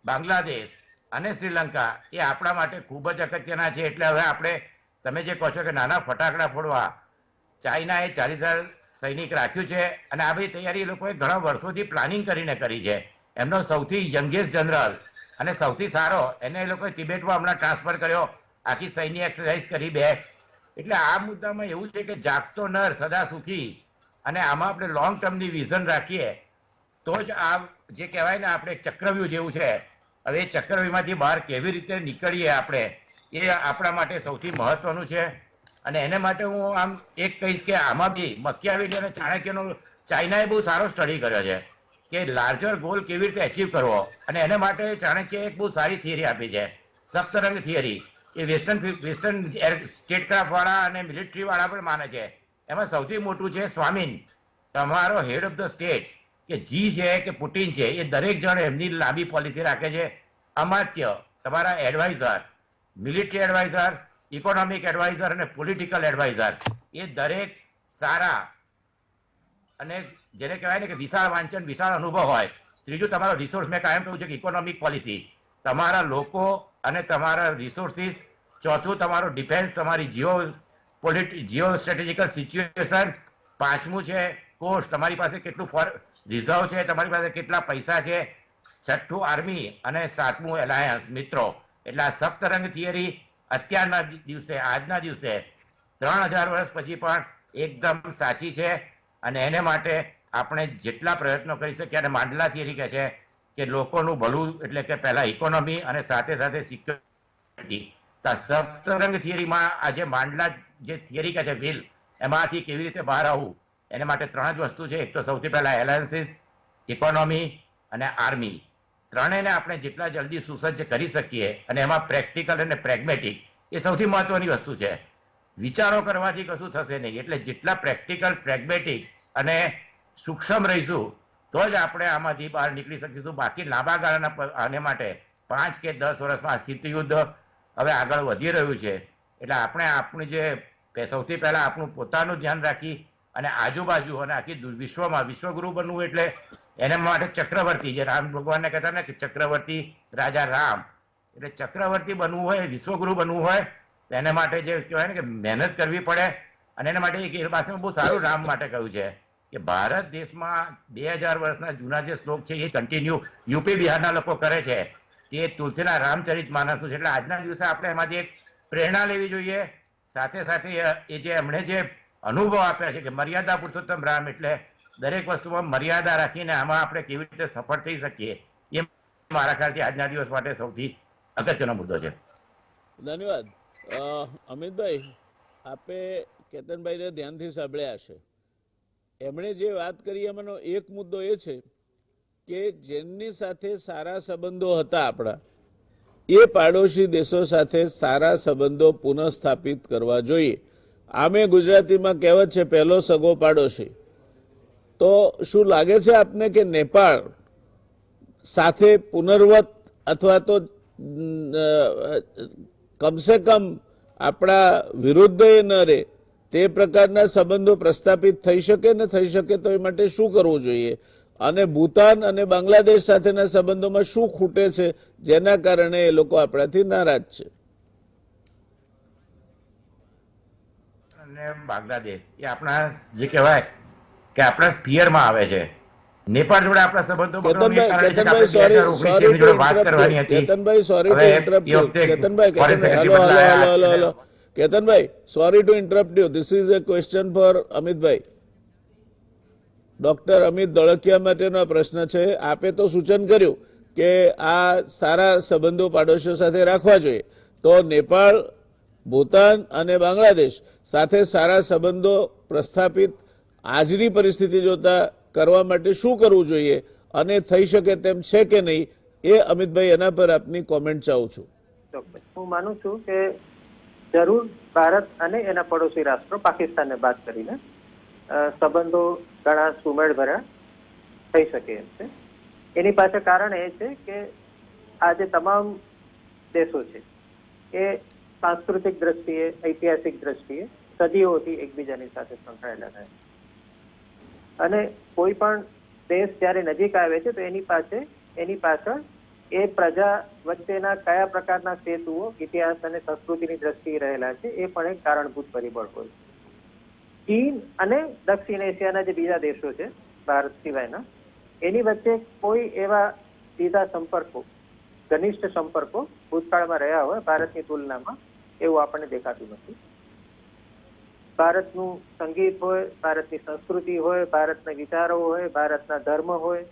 Speaker 5: બાંગ્લાદેશ અને શ્રીલંકા, એ આપણા માટે ખૂબ જ અગત્યના છે. એટલે હવે આપણે તમે જે કહો છો કે નાના ફટાકડા ફોડવા, ચાઇનાએ 40,000 સૈનિક રાખ્યું છે, અને આ બધી તૈયારી એ લોકોએ ઘણા વર્ષોથી પ્લાનિંગ કરીને કરી છે. એમનો સૌથી યંગેસ્ટ જનરલ અને સૌથી સારો, એને એ લોકોએ તિબેટમાં હમણાં ટ્રાન્સફર કર્યો, આખી સૈન્ય એક્સરસાઇઝ કરી 2. એટલે આ મુદ્દામાં એવું છે કે જાગતો નર સદા સુખી, અને આમાં આપણે લોંગ ટર્મની વિઝન રાખીએ તો જ આ જે કહેવાય ને આપણે ચક્રવ્યૂહ જેવું છે, હવે એ ચક્રવ્યૂહમાંથી બહાર કેવી રીતે નીકળીએ આપણે, એ આપણા માટે સૌથી મહત્વનું છે. અને એને માટે હું આમ એક કહીશ કે આમાં બી મકિયાવેલી અને ચાણક્યનો ચાઇનાએ બહુ સારો સ્ટડી કર્યો છે કે લાર્જર ગોલ કેવી રીતે અચીવ કરવો. અને એને માટે ચાણક્યએ એક બહુ સારી થિયરી આપી છે, સપ્તરંગ થિયરી. એ વેસ્ટર્ન સ્ટેટ ક્રાફ્ટ વાળા અને મિલિટરી વાળા પણ માને છે. એમાં સૌથી મોટું છે સ્વામીન, તમારો હેડ ઓફ ધ સ્ટેટ, કે જી છે કે પુટિન છે, એ દરેક જણ એમની લાંબી પોલિસી રાખે છે. અમાત્ય, તમારા adviser, military adviser, economic adviser અને પોલિટિકલ એડવાઇઝર, એ દરેક સારા અને જેને કહેવાય ને કે વિશાળ વાંચન, વિશાળ અનુભવ હોય. ત્રીજું તમારો રિસોર્સ, મેં કાયમ કહ્યું છે કે ઇકોનોમિક પોલિસી, તમારા લોકો અને તમારા રિસોર્સિસ. ચોથું તમારો ડિફેન્સ, તમારી જીઓ સ્ટ્રેટેજિકલ સિચ્યુએશન. 5મું છે કોસ્ટ, તમારી પાસે કેટલું રિઝર્વ છે, તમારી પાસે કેટલા પૈસા છે. 6થું આર્મી, અને 7મું એલાયન્સ, મિત્રો. એટલે આ સપ્તરંગ થિયરી અત્યારના દિવસે, આજના દિવસે 3000 વર્ષ પછી પણ એકદમ સાચી છે અને એને માટે આપણે જેટલા પ્રયત્નો કરી શકીએ. અને માંડલા થિયરી કહે છે કે લોકોનું ભલું એટલે કે પહેલા ઇકોનોમી અને સાથે સાથે સિક્યોરિટી. સપ્તરંગ થિયરીમાં આજે માંડલા જે થિયરી કહે છે વ્હીલ, એમાંથી કેવી રીતે બહાર આવવું એને માટે 3 જ વસ્તુ છે. એક તો સૌથી પહેલા એલાયન્સીસ, ઇકોનોમી અને આર્મી. ત્રણેયને આપણે જેટલા જલ્દી સુસજ્જ કરી શકીએ અને એમાં પ્રેક્ટિકલ અને પ્રેગ્મેટિક એ સૌથી મહત્વની વસ્તુ છે. વિચારો કરવાથી કશું થશે નહીં. એટલે જેટલા પ્રેક્ટિકલ, પ્રેગ્મેટિક અને સૂક્ષ્મ રહીશું તો જ આપણે આમાંથી બહાર નીકળી શકીશું. બાકી લાંબા ગાળાના આને માટે 5 કે 10 વર્ષમાં શીત યુદ્ધ હવે આગળ વધી રહ્યું છે. એટલે આપણે આપણું જે સૌથી પહેલા આપણું પોતાનું ધ્યાન રાખી અને આજુબાજુ અને આખી વિશ્વમાં વિશ્વગુરુ બનવું એટલે એના માટે ચક્રવર્તી, જે રામ ભગવાનને કહેતા ને કે ચક્રવર્તી રાજા રામ, એટલે ચક્રવર્તી બનવું હોય, વિશ્વગુરુ બનવું હોય તો એના માટે જે કહેવાય ને કે મહેનત કરવી પડે. અને એના માટે એક પાછું બહુ સારું રામ માટે કહ્યું છે કે ભારત દેશમાં 2000 વર્ષના જૂના જે શ્લોક છે એ કન્ટિન્યુ યુપી બિહારના લોકો કરે છે. તે તુલસીના રામચરિત માનસનું છે. એટલે આજના દિવસે આપણે એમાંથી એક પ્રેરણા લેવી જોઈએ. સાથે સાથે એ જે એમણે જે અનુભવ આપ્યા છે કે મર્યાદા પુરુષોત્તમ રામ, એટલે દરેક વસ્તુમાં મર્યાદા રાખીને આમાં આપણે કેવી રીતે સફળ થઈ શકીએ, એ મારા ખ્યાલથી આજના દિવસ માટે સૌથી અગત્યનો મુદ્દો છે.
Speaker 1: ધન્યવાદ. અમિતભાઈ, આપે કેતનભાઈને ધ્યાનથી સાંભળ્યા હશે. એમણે જે વાત કરી એમાંનો એક મુદ્દો એ છે કે જેમની સાથે સારા સંબંધો હતા આપણા, એ પાડોશી દેશો સાથે સારા સંબંધો પુનઃસ્થાપિત કરવા જોઈએ. આમે ગુજરાતીમાં કહેવત છે, પહેલો સગો પાડોશી. તો શું લાગે છે આપને કે નેપાળ સાથે પુનર્વત અથવા તો કમસે કમ આપણા વિરુદ્ધ એ ન રહે તે પ્રકારના સંબંધો પ્રસ્થાપિત થઈ શકે ને થઈ શકે તો એ માટે શું કરવું જોઈએ? અને ભૂતાન અને બાંગ્લાદેશ સાથેના સંબંધોમાં શું ખૂટે છે જેના કારણે એ લોકો આપણાથી નારાજ છે?
Speaker 5: અને બાંગ્લાદેશ એ આપણા જે કહેવાય કે આપણા સ્ફિયરમાં આવે છે. નેપાળ જોડે આપણા સંબંધો બગડવાનું એક કારણ છે કે આપણે 2019 ની જોડે વાત કરવાની હતી.
Speaker 1: Ketanbhai, sorry to interrupt you. Ketanbhai, Ketanbhai, sorry to interrupt you. This is a question for Amitbhai. Doctor Amit Dholakia માટેનો પ્રશ્ન છે. આપે તો સૂચન કર્યું કે આ સારા સંબંધો પાડોશીઓ સાથે રાખવા જોઈએ, તો નેપાળ, ભૂતાન અને બાંગ્લાદેશ સાથે સારા સંબંધો પ્રસ્થાપિત આજની પરિસ્થિતિ જોતા કરવા માટે શું કરવું જોઈએ અને થઈ શકે તેમ છે કે નહીં, એ અમિતભાઈ એના પર આપની કોમેન્ટ ચાહું છું.
Speaker 3: ચોક્કસ. હું માનું છું કે જરૂર ભારત અને એના પડોશી રાષ્ટ્રો પાકિસ્તાનને બાદ કરીને સંબંધો ઘણા સુમેળભર્યા થઈ શકે એમ છે. એની પાછળ કારણ એ છે કે આ જે તમામ દેશો છે એ સાંસ્કૃતિક દ્રષ્ટિએ, ઐતિહાસિક દ્રષ્ટિએ સદીઓથી એકબીજાની સાથે સંકળાયેલા રહે. અને કોઈ પણ દેશ જ્યારે નજીક આવે છે તો એની પાછળ એ પ્રજા વચ્ચેના કયા પ્રકારના સેતુઓ ઇતિહાસ અને સંસ્કૃતિની દ્રષ્ટિએ રહેલા છે એ પણ એક કારણભૂત પરિબળ હોય. ચીન અને દક્ષિણ એશિયાના જે બીજા દેશો છે ભારત સિવાયના, એની વચ્ચે કોઈ એવા સીધા સંપર્કો, ઘનિષ્ઠ સંપર્કો ભૂતકાળમાં રહ્યા હોય ભારતની તુલનામાં, એવું આપણને દેખાતું નથી. ભારતનું સંગીત હોય, ભારતની સંસ્કૃતિ હોય, ભારતના વિચારો હોય, ભારતના ધર્મ હોય,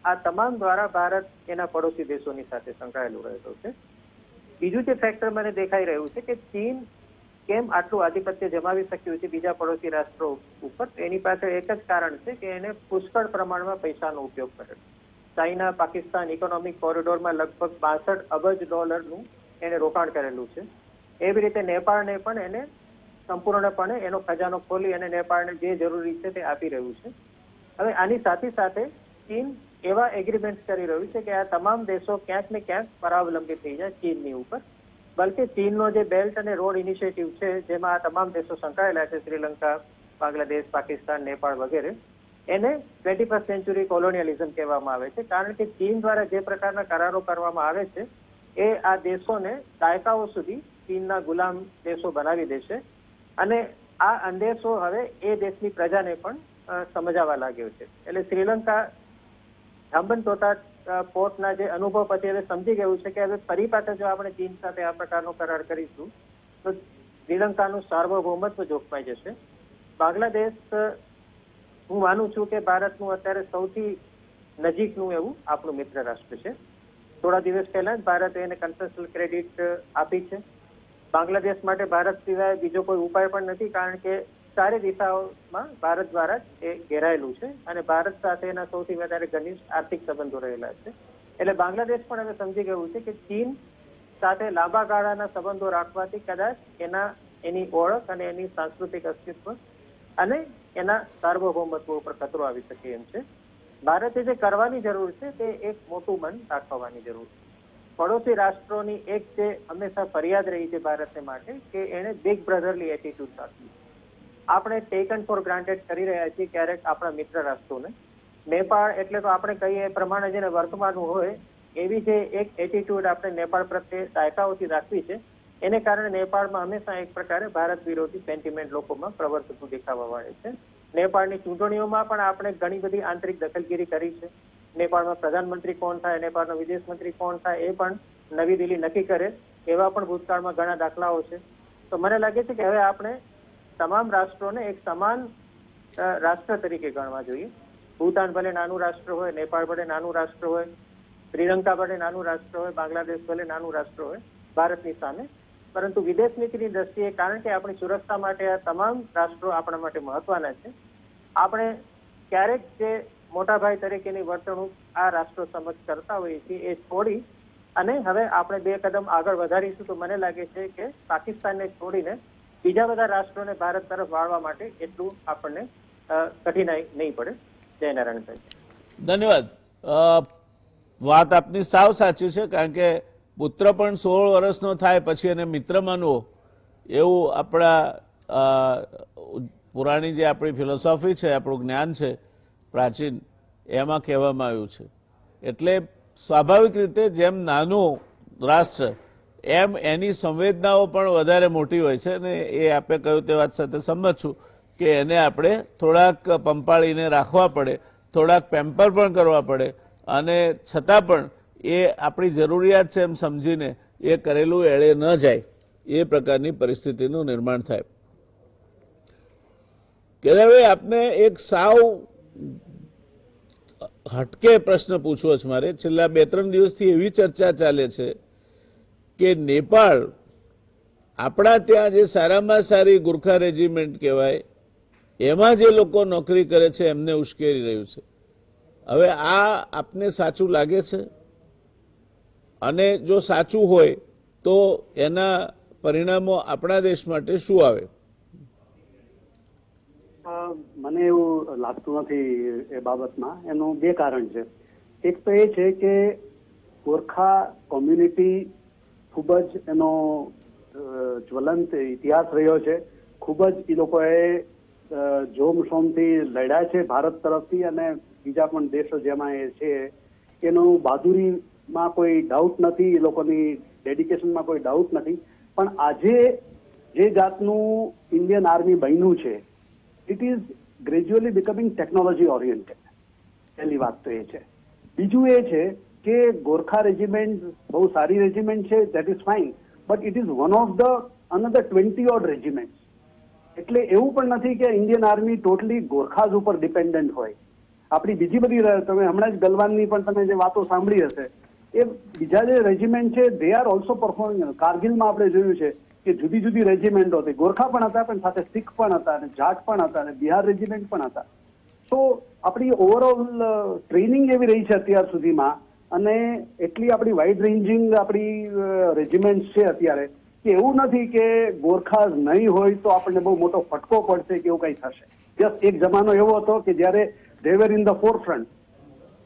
Speaker 3: આ તમામ દ્વારા ભારત એના પડોશી દેશોની સાથે સંકળાયેલું રહેલું છે. બીજું જે ફેક્ટર મને દેખાઈ રહ્યું છે કે ચીન કેમ આટલું આધિપત્ય જમાવી શક્યું છે બીજા પડોશી રાષ્ટ્રો ઉપર, એની પાછળ એક જ કારણ છે કે એને પુષ્કળ પ્રમાણમાં પૈસાનો ઉપયોગ કર્યો. ચાઇના પાકિસ્તાન ઇકોનોમિક કોરિડોરમાં લગભગ 62 અબજ ડોલરનું એને રોકાણ કરેલું છે. એવી રીતે નેપાળને પણ એને સંપૂર્ણપણે એનો ખજાનો ખોલી અને નેપાળને જે જરૂરી છે તે આપી રહ્યું છે. હવે આની સાથે સાથે ચીન એવા એગ્રીમેન્ટ કરી રહ્યું છે કે આ તમામ દેશો ક્યાંક ને ક્યાંક પરાવલંબી થઈ જાય ચીનની ઉપર. બલકે ચીનનો જે બેલ્ટ અને રોડ ઇનિશિયેટિવ છે, જેમાં આ તમામ દેશો સંકળાયેલા છે, શ્રીલંકા, બાંગ્લાદેશ, પાકિસ્તાન, નેપાળ વગેરે, એને 21st સેન્ચુરી કોલોનિયલિઝમ કહેવામાં આવે છે. કારણ કે ચીન દ્વારા જે પ્રકારના કરારો કરવામાં આવે છે એ આ દેશોને દાયકાઓ સુધી ચીનના ગુલામ દેશો બનાવી દેશે. અને આ અંદેશો હવે એ દેશની પ્રજાને પણ સમજાવવા લાગ્યો છે. એટલે શ્રીલંકા હમ્બનટોટા પોર્ટના જે અનુભવ પછી હવે સમજી ગયું છે કે હવે ફરી પાછા જો આપણે ચીન સાથે આ પ્રકારનો કરાર કરીશું તો શ્રીલંકાનું સાર્વભૌમત્વ જોખમાઈ જશે. બાંગ્લાદેશ હું માનું છું કે ભારતનું અત્યારે સૌથી નજીકનું એવું આપણું મિત્ર રાષ્ટ્ર છે. થોડા દિવસ પહેલા જ ભારતે એને કન્સેશનલ ક્રેડિટ આપી છે. બાંગ્લાદેશ માટે ભારત સિવાય બીજો કોઈ ઉપાય પણ નથી, કારણ કે ચારે દિશાઓમાં ભારત દ્વારા જ એ ઘેરાયેલું છે અને ભારત સાથે એના સૌથી વધારે ઘનિષ્ઠ આર્થિક સંબંધો રહેલા છે. એટલે બાંગ્લાદેશ પણ હવે સમજી ગયું છે કે ચીન સાથે લાંબા ગાળાના સંબંધો રાખવાથી કદાચ એની ઓળખ અને એની સાંસ્કૃતિક અસ્તિત્વ અને એના સાર્વભૌમત્વ ઉપર ખતરો આવી શકે એમ છે. ભારતે જે કરવાની જરૂર છે તે એક મોટું મન દાખવવાની જરૂર છે. પડોશી રાષ્ટ્રોની એક જે હંમેશા ફરિયાદ રહી છે ભારતને માટે કે એણે બિગ બ્રધરલી એટીટ્યુડ રાખવી. આપણે ટેકન ફોર ગ્રાન્ટેડ કરી રહ્યા છીએ ક્યારેક આપણા મિત્ર રાષ્ટ્રોને. નેપાળ એટલે તો આપણે કહીએ એ પ્રમાણે જેને વર્તમાનનું હોય એવી જે એક એટીટ્યુડ આપણે નેપાળ પ્રત્યે દાયકાઓથી રાખવી છે, એને કારણે નેપાળમાં હંમેશા એક પ્રકારે ભારત વિરોધી સેન્ટિમેન્ટ લોકોમાં પ્રવર્તતું દેખાવા મળે છે. નેપાળની ચૂંટણીઓમાં પણ આપણે ઘણી બધી આંતરિક દખલગીરી કરી છે. નેપાળમાં પ્રધાનમંત્રી કોણ થાય, નેપાળનો વિદેશ મંત્રી કોણ થાય, એ પણ નવી દિલ્હી નક્કી કરે એવા પણ ભૂતકાળમાં ઘણા દાખલાઓ છે. તો મને લાગે છે કે હવે આપણે તમામ રાષ્ટ્રોને એક સમાન રાષ્ટ્ર તરીકે ગણવા જોઈએ. ભૂતાન ભલે નાનું રાષ્ટ્ર હોય, નેપાળ ભલે નાનું રાષ્ટ્ર હોય, શ્રીલંકા ભલે નાનું રાષ્ટ્ર હોય, બાંગ્લાદેશ ભલે નાનું રાષ્ટ્ર હોય ભારતની સામે, પરંતુ વિદેશ નીતિની દ્રષ્ટિએ કારણ કે આપણી સુરક્ષા માટે આ તમામ રાષ્ટ્રો આપણા માટે મહત્વના છે, આપણે ક્યારેક જે મોટાભાઈ તરીકેની વર્તણૂક આ રાષ્ટ્રો સમક્ષ કરતા હોઈએ છીએ એ છોડી અને હવે આપણે 2 કદમ આગળ વધારીશું તો મને લાગે છે કે પાકિસ્તાનને છોડીને બીજા બધા રાષ્ટ્રોને ભારત તરફ વાળવા માટે એટલું આપણને કઠિનાઈ નહીં પડે. જય નારાયણ સાહેબ.
Speaker 1: ધન્યવાદ. વાત આપની સાવ સાચી છે, કારણ કે પુત્ર પણ 16 વર્ષનો થાય પછી એને મિત્ર માનવો એવું આપણા પુરાણી જે આપણી ફિલોસોફી છે, આપણું જ્ઞાન છે પ્રાચીન, એમાં કહેવામાં આવ્યું છે. એટલે સ્વાભાવિક રીતે જેમ નાનું રાષ્ટ્ર એમ એની સંવેદનાઓ પણ વધારે મોટી હોય છે અને એ આપણે કહ્યું તે વાત સાથે સંમત છું કે એને આપણે થોડાક પંપાળીને રાખવા પડે, થોડાક પેમ્પર પણ કરવા પડે અને છતાં પણ એ આપણી જરૂરિયાત છે એમ સમજીને એ કરેલું એળે ન જાય એ પ્રકારની પરિસ્થિતિનું નિર્માણ થાય. કેદારભાઈ, આપને એક સાવ હટકે પ્રશ્ન પૂછવો છે મારે. છેલ્લા 2-3 દિવસથી એવી ચર્ચા ચાલે છે કે નેપાળ આપણા ત્યાં જે સારામાં સારી ગુરખા રેજિમેન્ટ કહેવાય એમાં જે લોકો નોકરી કરે છે એમને ઉશ્કેરી રહ્યું છે. હવે આ આપને સાચું લાગે છે? અને જો સાચું હોય તો એના પરિણામો આપણા દેશ માટે શું આવે?
Speaker 4: મને એવું લાગતું નથી એ બાબતમાં. એનું 2 કારણ છે. એક તો એ છે કે ગોરખા કોમ્યુનિટી ખૂબ જ એનો જ્વલંત ઇતિહાસ રહ્યો છે. ખૂબ જ એ લોકોએ જોમશોમથી લડ્યા છે ભારત તરફથી અને બીજા પણ દેશો જેમાં એ છે એનું બહાદુરીમાં કોઈ ડાઉટ નથી, એ લોકોની ડેડિકેશનમાં કોઈ ડાઉટ નથી. પણ આજે જે જાતનું ઇન્ડિયન આર્મી બન્યું છે it is gradually becoming technology oriented. પહેલી વાત તો એ છે. બીજું એ છે કે ગોરખા રેજિમેન્ટ બહુ સારી રેજિમેન્ટ છે, that is fine, but it is one of the another 20 odd regiment. એટલે એવું પણ નથી કે ઇન્ડિયન આર્મી ટોટલી ગોરખાઝ ઉપર ડિપેન્ડન્ટ હોય. આપણી બીજી બધી તમે હમણાં જ ગલવાનની પણ તમે જે વાતો સાંભળી હશે એ બીજા જે રેજિમેન્ટ છે દે આર ઓલ્સો પરફોર્મિંગ. કારગિલમાં આપણે જોયું છે કે જુદી જુદી રેજિમેન્ટો હતી, ગોરખા પણ હતા પણ સાથે શીખ પણ હતા અને જાટ પણ હતા અને બિહાર રેજિમેન્ટ પણ હતા. તો આપણી ઓવરઓલ ટ્રેનિંગ એવી રહી છે અત્યાર સુધીમાં અને એટલી આપણી વાઇડ રેન્જિંગ આપણી રેજિમેન્ટ છે અત્યારે કે એવું નથી કે ગોરખા નહીં હોય તો આપણને બહુ મોટો ફટકો પડશે કે એવું કંઈ થશે. યસ, એક જમાનો એવો હતો કે જ્યારે they were in the forefront,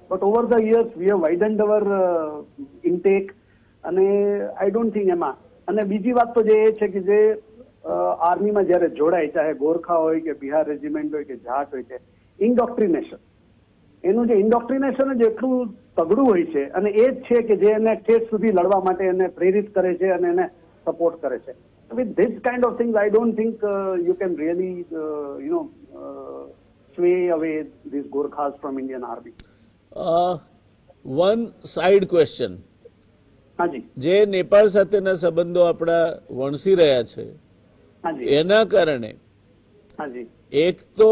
Speaker 4: but over the years we have widened our intake અને I don't think એમાં. અને બીજી વાત તો જે એ છે કે જે આર્મીમાં જ્યારે જોડાય, ચાહે ગોરખા હોય કે બિહાર રેજિમેન્ટ હોય કે જાટ હોય, કે ઇન્ડોક્ટ્રિનેશન, એનું જે ઇન્ડોક્ટ્રિનેશન જ એટલું તગડું હોય છે અને એ જ છે કે જે એને ઠેસ સુધી લડવા માટે એને પ્રેરિત કરે છે અને એને સપોર્ટ કરે છે. With this kind of things, I don't think you can really, sway away these Gorkhas from Indian Army.
Speaker 1: One side question.
Speaker 4: હાજી.
Speaker 1: જે નેપાળ સાથેના સંબંધો આપણા વણસી રહ્યા છે
Speaker 4: હાજી
Speaker 1: એના કારણે
Speaker 4: હાજી
Speaker 1: એક તો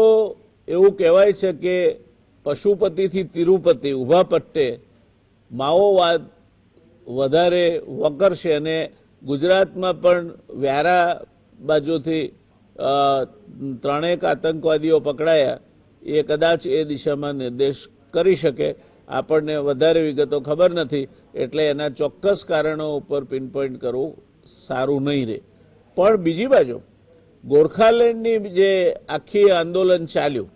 Speaker 1: એવું કહેવાય છે કે પશુપતિથી તિરુપતિ ઉભા પટ્ટે માઓવાદ વધારે વકરશે અને ગુજરાતમાં પણ વ્યારા બાજુથી ત્રણેક આતંકવાદીઓ પકડાયા એ કદાચ એ દિશામાં નિર્દેશ કરી શકે. આપણને વધારે વિગતો ખબર નથી એટલે એના ચોક્કસ કારણો ઉપર પિનપોઈન્ટ કરવું સારું નહીં રહે. પણ બીજી બાજુ ગોરખાલેન્ડની જે આખી આંદોલન ચાલ્યું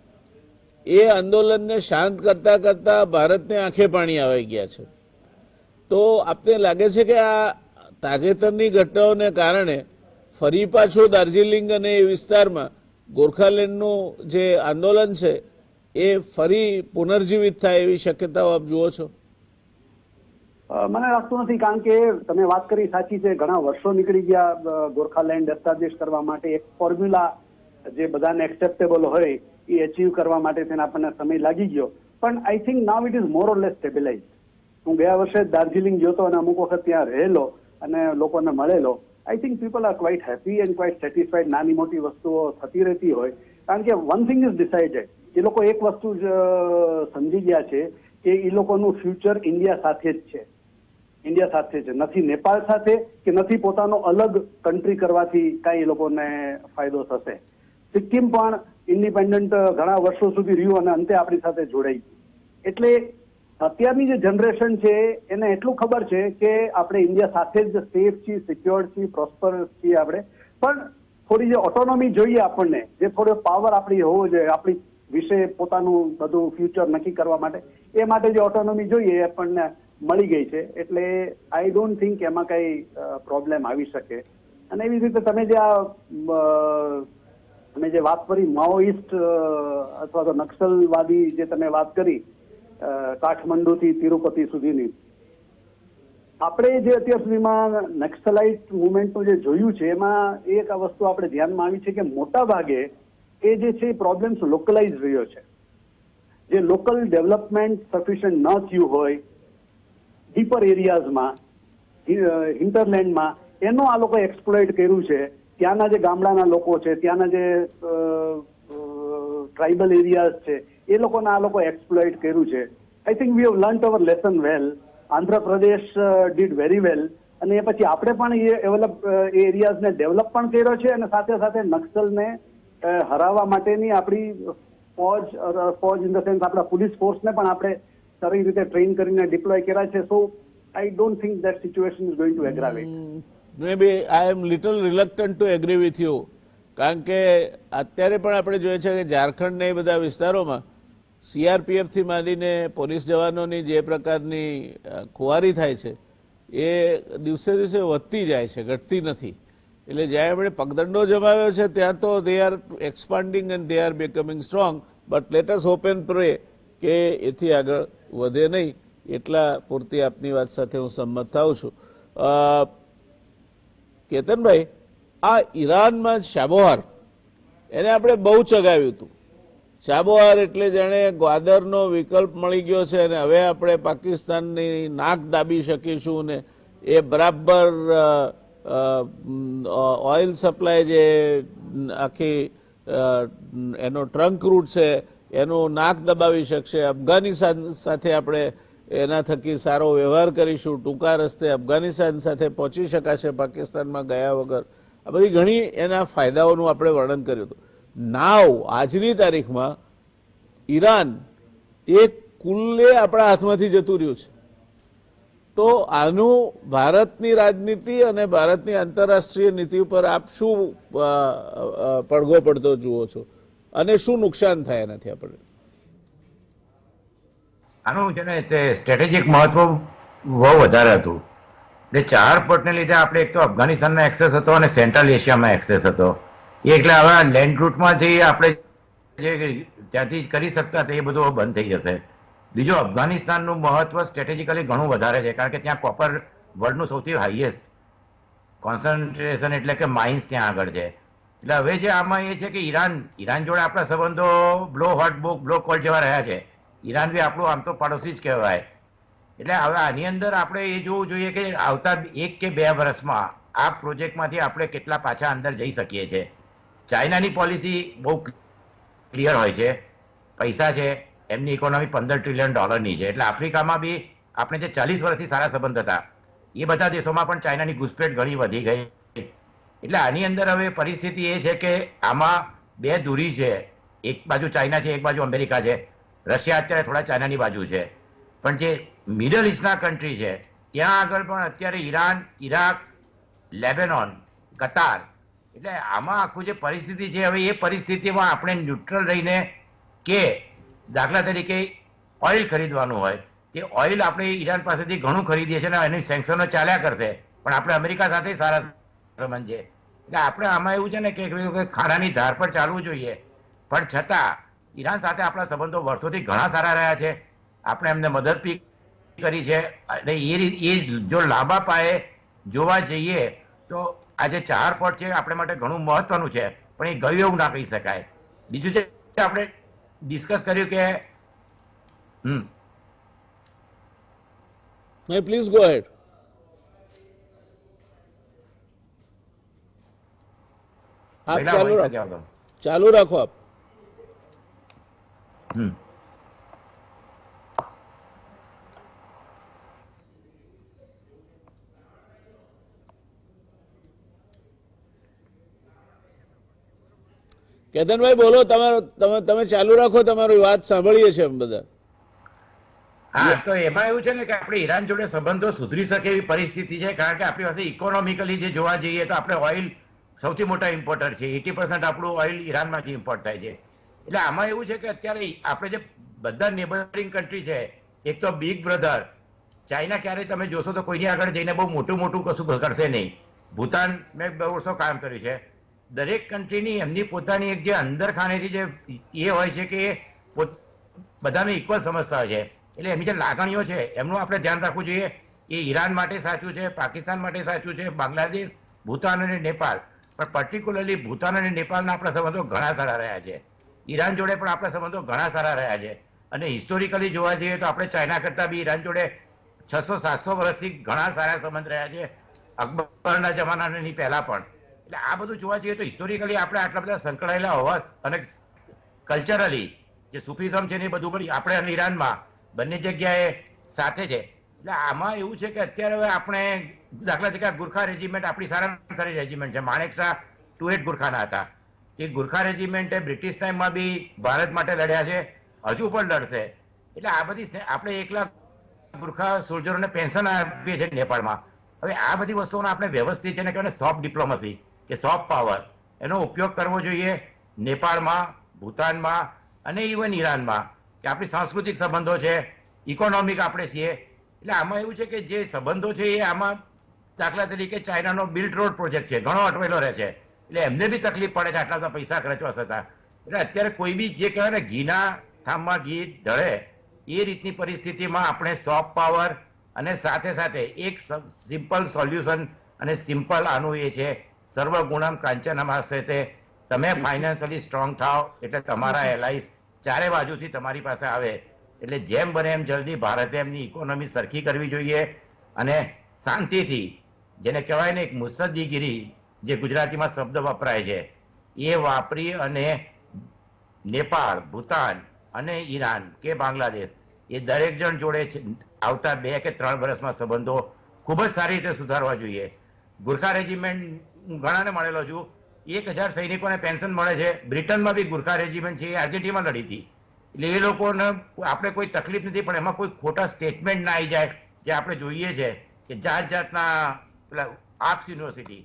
Speaker 1: એ આંદોલનને શાંત કરતા કરતા ભારતને આંખે પાણી આવી ગયા છે. તો આપને લાગે છે કે આ તાજેતરની ઘટનાઓને કારણે ફરી પાછું દાર્જિલિંગ અને એ વિસ્તારમાં ગોરખાલેન્ડનું જે આંદોલન છે એ ફરી પુનર્જીવિત થાય એવી શક્યતાઓ આપ જુઓ છો?
Speaker 4: મને લાગતું નથી, કારણ કે તમે વાત કરી સાચી છે. ઘણા વર્ષો નીકળી ગયા ગોરખાલેન્ડ એસ્ટાબ્લિશ કરવા માટે. એક ફોર્મ્યુલા જે બધાને એક્સેપ્ટેબલ હોય એ અચીવ કરવા માટે તેને આપણને સમય લાગી ગયો. પણ I think now it is more or less stabilize. હું ગયા વર્ષે દાર્જિલિંગ ગયો હતો અને અમુક વખત ત્યાં રહેલો અને લોકોને મળેલો. I think people are quite happy and quite satisfied. નાની મોટી વસ્તુઓ થતી રહેતી હોય, કારણ કે વન થિંગ ઇઝ ડિસાઇડેડ. એ લોકો એક વસ્તુ જ સમજી ગયા છે કે એ લોકોનું ફ્યુચર ઇન્ડિયા સાથે જ છે. ઇન્ડિયા સાથે છે, નથી નેપાળ સાથે કે નથી પોતાનો અલગ કન્ટ્રી કરવાથી કાંઈ એ લોકોને ફાયદો થશે. સિક્કિમ પણ ઇન્ડિપેન્ડન્ટ ઘણા વર્ષો સુધી રહ્યું અને અંતે આપણી સાથે જોડાઈ. એટલે અત્યારની જે જનરેશન છે એને એટલું ખબર છે કે આપણે ઇન્ડિયા સાથે જ સેફ છીએ, સિક્યોર્ડ છીએ, પ્રોસ્પર છીએ આપણે. પણ થોડી જે ઓટોનોમી જોઈએ આપણને, જે થોડો પાવર આપણી હોવો જોઈએ આપણી વિશે પોતાનું બધું ફ્યુચર નક્કી કરવા માટે, એ માટે જે ઓટોનોમી જોઈએ એ આપણને મળી ગઈ છે. એટલે આઈ ડોન્ટ થિંક એમાં કઈ પ્રોબ્લેમ આવી શકે. અને એવી રીતે તમે જે વાત કરી માઓઇસ્ટ અથવા તો નક્સલવાદી જે તમે વાત કરી કાઠમંડુથી તિરુપતિ સુધીની, આપણે જે અત્યાર સુધીમાં નક્સલાઇટ મુવમેન્ટનું જે જોયું છે એમાં એક આ વસ્તુ આપણે ધ્યાનમાં આવી છે કે મોટા ભાગે એ જે છે એ પ્રોબ્લેમ્સ લોકલાઇઝ રહ્યો છે. જે લોકલ ડેવલપમેન્ટ સફિશિયન્ટ ન થયું હોય ડીપર એરિયાઝમાં, હિન્ટરલેન્ડમાં, એનો આ લોકો એક્સપ્લોઇટ કર્યું છે. ત્યાંના જે ગામડાના લોકો છે, ત્યાંના જે ટ્રાઇબલ એરિયાઝ છે, એ લોકોને આ લોકો એક્સપ્લોઇટ કર્યું છે. I think we have learnt our lesson well. Andhra Pradesh did very well. અને એ પછી આપણે પણ એ એરિયાઝને ડેવલપ પણ કર્યો છે અને સાથે સાથે નક્સલને હરાવવા માટેની આપણી ફોજ ઇન ધ સેન્સ આપણા પોલીસ ફોર્સને પણ આપણે સારી રીતે ટ્રેન કરીને ડિપ્લોય કર્યા છે. So I don't think that situation is going to aggravate.
Speaker 1: Maybe I am little reluctant to agree with you, કારણ કે અત્યારે પણ આપણે જોઈએ છે કે ઝારખંડના એ બધા વિસ્તારોમાં સીઆરપીએફથી માંડીને પોલીસ જવાનોની જે પ્રકારની ખુવારી થાય છે એ દિવસે દિવસે વધતી જાય છે, ઘટતી નથી. એટલે જ્યારે આપણે પગદંડો જમાવ્યો છે ત્યાં તો they are expanding and they are becoming strong, but let us hope and pray કે એથી આગળ વધે નહીં. એટલા પૂરતી આપની વાત સાથે હું સંમત થાઉં છું. કેતનભાઈ, આ ઈરાનમાં ચાબહાર એને આપણે બહુ ચગાવ્યું હતું. ચાબહાર એટલે જાણે ગ્વાદરનો વિકલ્પ મળી ગયો છે અને હવે આપણે પાકિસ્તાનની નાક દાબી શકીશું ને એ બરાબર ઓઇલ સપ્લાય જે આખી એનો ટ્રંક રૂટ છે એનું નાક દબાવી શકશે. અફઘાનિસ્તાન સાથે આપણે એના થકી સારો વ્યવહાર કરીશું, ટૂંકા રસ્તે અફઘાનિસ્તાન સાથે પહોંચી શકાશે પાકિસ્તાનમાં ગયા વગર. આ બધી ઘણી એના ફાયદાઓનું આપણે વર્ણન કર્યું હતું. નાવ આજની તારીખમાં ઈરાન એ કુલ્લે આપણા હાથમાંથી જતું રહ્યું છે. તો આનું ભારતની રાજનીતિ અને ભારતની આંતરરાષ્ટ્રીય નીતિ ઉપર આપ શું પડઘો પડતો જુઓ છો અને શું નુકસાન થાય એનાથી આપણે?
Speaker 5: આનું છે ને તે સ્ટ્રેટેજિક મહત્વ બહુ વધારે હતું. એટલે 4 પોર્ટને લીધે આપણે એક તો અફઘાનિસ્તાનમાં એક્સેસ હતો અને સેન્ટ્રલ એશિયામાં એક્સેસ હતો. એટલે હવે લેન્ડ રૂટમાંથી આપણે જે ત્યાંથી કરી શકતા હતા એ બધું બંધ થઈ જશે. બીજું, અફઘાનિસ્તાનનું મહત્વ સ્ટ્રેટેજિકલી ઘણું વધારે છે, કારણ કે ત્યાં કોપર વર્લ્ડનું સૌથી હાઈએસ્ટ કોન્સન્ટ્રેશન એટલે કે માઇન્સ ત્યાં આગળ છે. એટલે હવે જે આમાં એ છે કે ઈરાન જોડે આપણા સંબંધો બ્લો હોટ બ્લો કોલ્ડ જેવા રહ્યા છે. ઈરાન બી આપણું આમ તો પડોશી જ કહેવાય. એટલે હવે આની અંદર આપણે એ જોવું જોઈએ કે આવતા 1 કે 2 વર્ષમાં આ પ્રોજેક્ટમાંથી આપણે કેટલા પાછા અંદર જઈ શકીએ છીએ. ચાઇનાની પોલિસી બહુ ક્લિયર હોય છે. પૈસા છે, એમની ઇકોનોમી $15 ટ્રિલિયન છે. એટલે આફ્રિકામાં બી આપણે જે 40 વર્ષથી સારા સંબંધ હતા એ બધા દેશોમાં પણ ચાઇનાની ઘૂસપેઠ ઘણી વધી ગઈ. એટલે આની અંદર હવે પરિસ્થિતિ એ છે કે આમાં બે ધુરી છે. એક બાજુ ચાઇના છે, એક બાજુ અમેરિકા છે. રશિયા અત્યારે થોડા ચાઇનાની બાજુ છે. પણ જે મિડલ ઇસ્ટના કન્ટ્રી છે ત્યાં આગળ પણ અત્યારે ઈરાન, ઇરાક, લેબેનોન, કતાર, એટલે આમાં આખું જે પરિસ્થિતિ છે હવે એ પરિસ્થિતિમાં આપણે ન્યુટ્રલ રહીને કે દાખલા તરીકે ઓઇલ ખરીદવાનું હોય તે ઓઇલ આપણે ઈરાન પાસેથી ઘણું ખરીદીએ છીએ અને એની સેન્કશનો ચાલ્યા કરશે, પણ આપણે અમેરિકા સાથે સારા સંબંધ છે. એટલે આપણે આમાં એવું છે ને કે ખાડાની ધાર પર ચાલવું જોઈએ, પણ છતાં ઈરાન સાથે આપણા સંબંધો વર્ષોથી ઘણા સારા રહ્યા છે. આપણે એમને મદદ બી કરી છે અને એ જો લાંબા પાયે જોવા જઈએ તો આજે 4 પોર્ટ છે આપણે માટે ઘણું મહત્વનું છે, પણ એ ગયું એવું ના કહી શકાય. બીજું છે આપણે ડિસ્કસ કર્યું કે
Speaker 1: પ્લીઝ ગો હેડ. આપ
Speaker 5: પહેલા
Speaker 1: ચાલુ
Speaker 5: હોઈ
Speaker 1: રાખો,
Speaker 5: શકે હતો.
Speaker 1: ચાલુ રાખો આપ. કેતનભાઈ બોલો, તમે ચાલુ રાખો, તમારી વાત સાંભળીએ છીએ અમે બધા.
Speaker 5: હા, તો એમાં એવું છે ને કે આપણે ઈરાન જોડે સંબંધો સુધરી શકે એવી પરિસ્થિતિ છે, કારણ કે આપણી પાસે ઇકોનોમિકલી જે જોવા જઈએ તો આપણે ઓઇલ સૌથી મોટા ઇમ્પોર્ટર છે. 80% આપણું ઓઇલ ઈરાનમાંથી ઇમ્પોર્ટ થાય છે. એટલે આમાં એવું છે કે અત્યારે આપણે જે બધા નેબરિંગ કન્ટ્રી છે, એક તો બિગ બ્રધર ચાઇના, ક્યારેય તમે જોશો તો કોઈની આગળ જઈને બહુ મોટું કશું કરશે નહીં. ભૂતાન મેં બહુ વર્ષો કામ કર્યું છે. દરેક કન્ટ્રીની એમની પોતાની એક જે અંદર ખાનેથી જે એ હોય છે કે બધાને ઇક્વલ સમજતા હોય છે. એટલે એમની જે લાગણીઓ છે એમનું આપણે ધ્યાન રાખવું જોઈએ. એ ઈરાન માટે સાચું છે, પાકિસ્તાન માટે સાચું છે, બાંગ્લાદેશ, ભૂતાન અને નેપાળ, પણ પર્ટિક્યુલરલી ભૂતાન અને નેપાળના આપણા સંબંધો ઘણા સારા રહ્યા છે. ઈરાન જોડે પણ આપણા સંબંધો ઘણા સારા રહ્યા છે. અને હિસ્ટોરિકલી જોવા જઈએ તો આપણે ચાઇના કરતાં બી ઈરાન જોડે 600-700 વર્ષથી ઘણા સારા સંબંધ રહ્યા છે, અકબરના જમાનાની પહેલા પણ. એટલે આ બધું જોવા જઈએ તો હિસ્ટોરિકલી આપણે આટલા બધા સંકળાયેલા હોવા અને કલ્ચરલી જે સુફિઝમ છે ને એ બધું પણ આપણે અને ઈરાનમાં બંને જગ્યાએ સાથે છે. એટલે આમાં એવું છે કે અત્યારે હવે આપણે દાખલા તરીકે ગુરખા રેજિમેન્ટ આપણી સારામાં સારી રેજિમેન્ટ છે. માણેકશા 28 ગુરખાના હતા. એ ગુરખા રેજિમેન્ટે બ્રિટિશ ટાઈમમાં બી ભારત માટે લડ્યા છે, હજુ પણ લડશે. એટલે આ બધી આપણે 1 લાખ ગુરખા સોલ્જરોને પેન્શન આપીએ છીએ નેપાળમાં. હવે આ બધી વસ્તુઓનો આપણે વ્યવસ્થિત જેને કહેવાય સોફ્ટ ડિપ્લોમસી કે સોફ્ટ પાવર એનો ઉપયોગ કરવો જોઈએ નેપાળમાં, ભૂતાનમાં અને ઇવન ઈરાનમાં, કે આપણી સાંસ્કૃતિક સંબંધો છે, ઇકોનોમિક આપણે છીએ. એટલે આમાં એવું છે કે જે સંબંધો છે એ આમાં દાખલા તરીકે ચાઇનાનો બિલ્ટ રોડ પ્રોજેક્ટ છે, ઘણો અટવાયેલો રહે છે. એટલે એમને બી તકલીફ પડે છે આટલા બધા પૈસા ખર્ચવા છતાં. એટલે અત્યારે કોઈ બી જે કહેવાય ને ઘીના થામમાં ઘી ઢળે એ રીતની પરિસ્થિતિમાં આપણે સોફ્ટ પાવર અને સાથે સાથે એક સિમ્પલ સોલ્યુશન અને સિમ્પલ આનું એ છે સર્વગુણમ કાંચનમાસ્તે, તમે ફાઇનાન્શિયલી સ્ટ્રોંગ થાવ એટલે તમારા એલાઇઝ ચારે બાજુથી તમારી પાસે આવે. એટલે જેમ બને એમ જલ્દી ભારતે એમની ઇકોનોમી સરખી કરવી જોઈએ અને શાંતિથી, જેને કહેવાય ને એક મુસદ્દીગીરી જે ગુજરાતીમાં શબ્દ વપરાય છે એ વાપરી અને નેપાળ, ભૂતાન અને ઈરાન કે બાંગ્લાદેશ એ દરેક જણ જોડે આવતા 2 કે 3 વર્ષમાં સંબંધો ખૂબ જ સારી રીતે સુધારવા જોઈએ. ગુરખા રેજિમેન્ટ ઘણાને મળેલો છું, 1000 સૈનિકોને પેન્શન મળે છે. બ્રિટનમાં બી ગુરખા રેજિમેન્ટ છે એ આર્જેન્ટિનામાં લડી હતી. એટલે એ લોકોને આપણે કોઈ તકલીફ નથી, પણ એમાં કોઈ ખોટા સ્ટેટમેન્ટ ના આવી જાય જે આપણે જોઈએ છે કે જાતના પેલા આર્ટ્સ યુનિવર્સિટી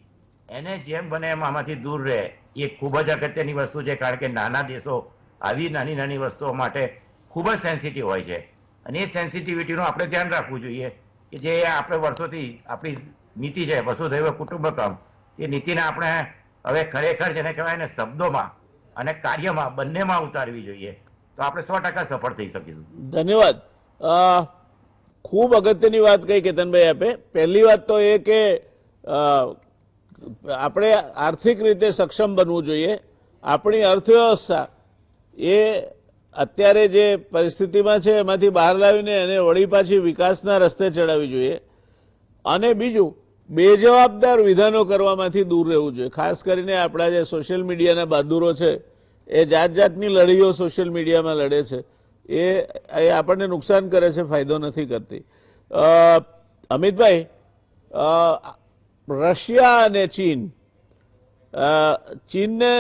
Speaker 5: એને જેમ બને એમ આમાંથી દૂર રહે એ ખૂબ જ અગત્યની વસ્તુ છે. કારણ કે નાના દેશો આવી નાની વસ્તુઓ માટે ખૂબ જ સેન્સિટિવ હોય છે અને એ સેન્સિટિવિટીનું આપણે ધ્યાન રાખવું જોઈએ કે જે આપણે વર્ષોથી આપણી નીતિ છે વસુધૈવ કુટુંબકમ, એ નીતિને આપણે હવે ખરેખર જેને કહેવાય ને શબ્દોમાં અને કાર્યમાં બંનેમાં ઉતારવી જોઈએ, તો આપણે 100% સફળ થઈ શકીશું.
Speaker 1: ધન્યવાદ. ખૂબ અગત્યની વાત કહી કેતનભાઈ આપે. પહેલી વાત તો એ કે આપણે આર્થિક રીતે સક્ષમ બનવું જોઈએ. આપણી અર્થવ્યવસ્થા એ અત્યારે જે પરિસ્થિતિમાં છે એમાંથી બહાર લાવીને એને વળી પાછી વિકાસના રસ્તે ચડાવવી જોઈએ. અને બીજું, બેજવાબદાર વિધાનો કરવામાંથી દૂર રહેવું જોઈએ. ખાસ કરીને આપણા જે સોશિયલ મીડિયાના બહાદુરો છે એ જાત જાતની લડીઓ સોશિયલ મીડિયામાં લડે છે, એ આપણને નુકસાન કરે છે, ફાયદો નથી કરતી. અમિતભાઈ, રશિયા અને ચીન, ચીનને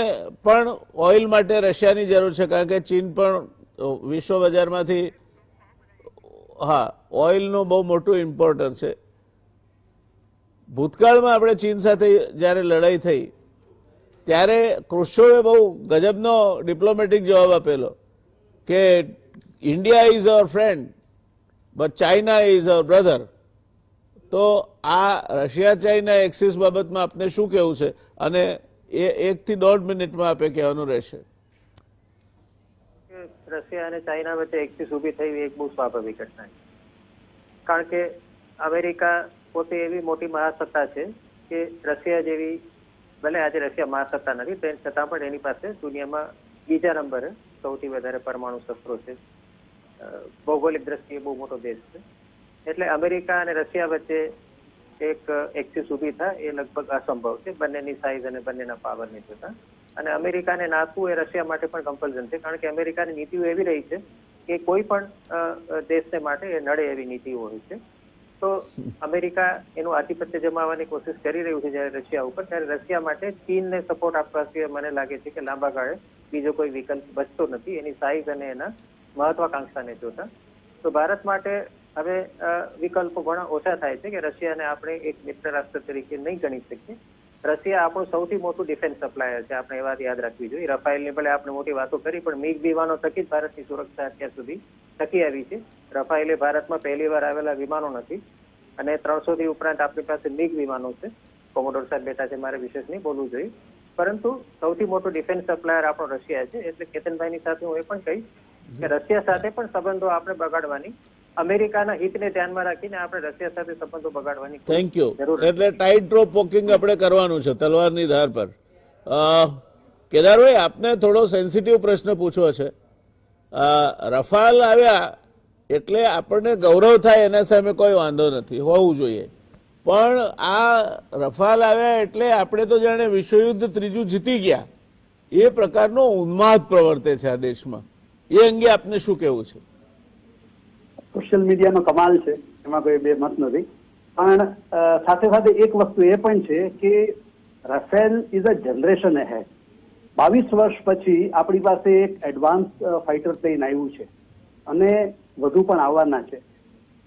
Speaker 1: પણ ઓઇલ માટે રશિયાની જરૂર છે, કારણ કે ચીન પણ વિશ્વ બજારમાંથી ઓઇલનું બહુ મોટું ઇમ્પોર્ટર છે. ભૂતકાળમાં આપણે ચીન સાથે જ્યારે લડાઈ થઈ ત્યારે ક્રુશ્ચોવે બહુ ગજબનો ડિપ્લોમેટિક જવાબ આપેલો કે India is our friend but China is our brother. તો આ રશિયા ચાઇના એક્સિસ બાબતમાં આપને શું કહેવું છે, અને એ 1 થી 1.5 મિનિટમાં આપે કહેવાનું રહેશે.
Speaker 3: રશિયા અને ચાઇના વચ્ચે એક્સિસ ઊભી થઈ એક બહુ સ્વાભાવિક ઘટના છે, કારણ કે અમેરિકા પોતે એવી મોટી મહાસત્તા છે કે રશિયા જેવી, ભલે આજે રશિયા મહાસત્તા નથી તેમ છતાં પણ એની પાસે દુનિયામાં બીજા નંબરે સૌથી વધારે પરમાણુ શસ્ત્રો છે, ભૌગોલિક દ્રષ્ટિએ બહુ મોટો દેશ છે. એટલે અમેરિકા અને રશિયા વચ્ચે એક એક્સિસ ઊભી થાય એ લગભગ અસંભવ છે, બંનેની સાઇઝ અને બંનેના પાવરની જોતા. અને અમેરિકાને નાખવું એ રશિયા માટે પણ કમ્પલ્સન છે, કારણ કે અમેરિકાની નીતિઓ એવી રહી છે કે કોઈ પણ દેશને માટે એ નડે એવી નીતિઓ હોય છે. તો અમેરિકા એનું આધિપત્ય જમાવવાની કોશિશ કરી રહ્યું છે જ્યારે રશિયા ઉપર, ત્યારે રશિયા માટે ચીનને સપોર્ટ આપવા સિવાય મને લાગે છે કે લાંબા ગાળે બીજો કોઈ વિકલ્પ બચતો નથી, એની સાઇઝ અને એના મહત્વાકાંક્ષાને જોતા. તો ભારત માટે હવે વિકલ્પો ઘણા ઓછા થાય છે કે રશિયાને આપણે એક મિત્ર રાષ્ટ્ર તરીકે નહીં ગણી શકીએ. રશિયા આપણું સૌથી મોટું ડિફેન્સ સપ્લાયર છે, આપણે એ વાત યાદ રાખવી જોઈએ. રફાયેલની ભલે આપણે મોટી વાતો કરી, પણ મિગ વિમાનો થકી જ ભારતની સુરક્ષા અત્યાર સુધી ટકી આવી છે. રફાયેલ ભારતમાં પહેલી વાર આવેલા વિમાનો નથી, અને 300 થી ઉપરાંત આપણી પાસે મિગ વિમાનો છે. કોમોડોર સાહેબ બેઠા છે, મારે વિશેષ નહીં બોલવું જોઈએ, પરંતુ સૌથી મોટું ડિફેન્સ સપ્લાયર આપણો રશિયા છે. એટલે કેતનભાઈની સાથે હું એ પણ કહીશ કે રશિયા સાથે પણ સંબંધો આપણે બગાડવાની, અમેરિકાના હિતને ધ્યાનમાં રાખીને આપણે રશિયા સાથે સંબંધો બગાડવાની
Speaker 1: થેન્ક યુ. એટલે ટાઇટ રોપ વોકિંગ આપણે કરવાનું છે તલવારની ધાર પર. કેદારભાઈ, આપને થોડો સેન્સિટિવ પ્રશ્ન પૂછવો છે. રફાલ આવ્યા એટલે આપણને ગૌરવ થાય, એના સામે કોઈ વાંધો નથી, હોવું જોઈએ. પણ આ રફાલ આવ્યા એટલે આપણે તો જાણે વિશ્વયુદ્ધ ત્રીજું જીતી ગયા એ પ્રકારનો ઉન્માદ પ્રવર્તે છે આ દેશમાં. એ અંગે આપને શું કહેવું છે?
Speaker 4: સોશિયલ મીડિયાનો કમાલ છે, એમાં કોઈ બે મત નથી. પણ સાથે સાથે એક વસ્તુ એ પણ છે કે Rafale is a generation ahead. 22 વર્ષ પછી આપણી પાસે એક એડવાન્સ ફાઇટર પ્લેન આવ્યું છે અને વધુ પણ આવવાના છે.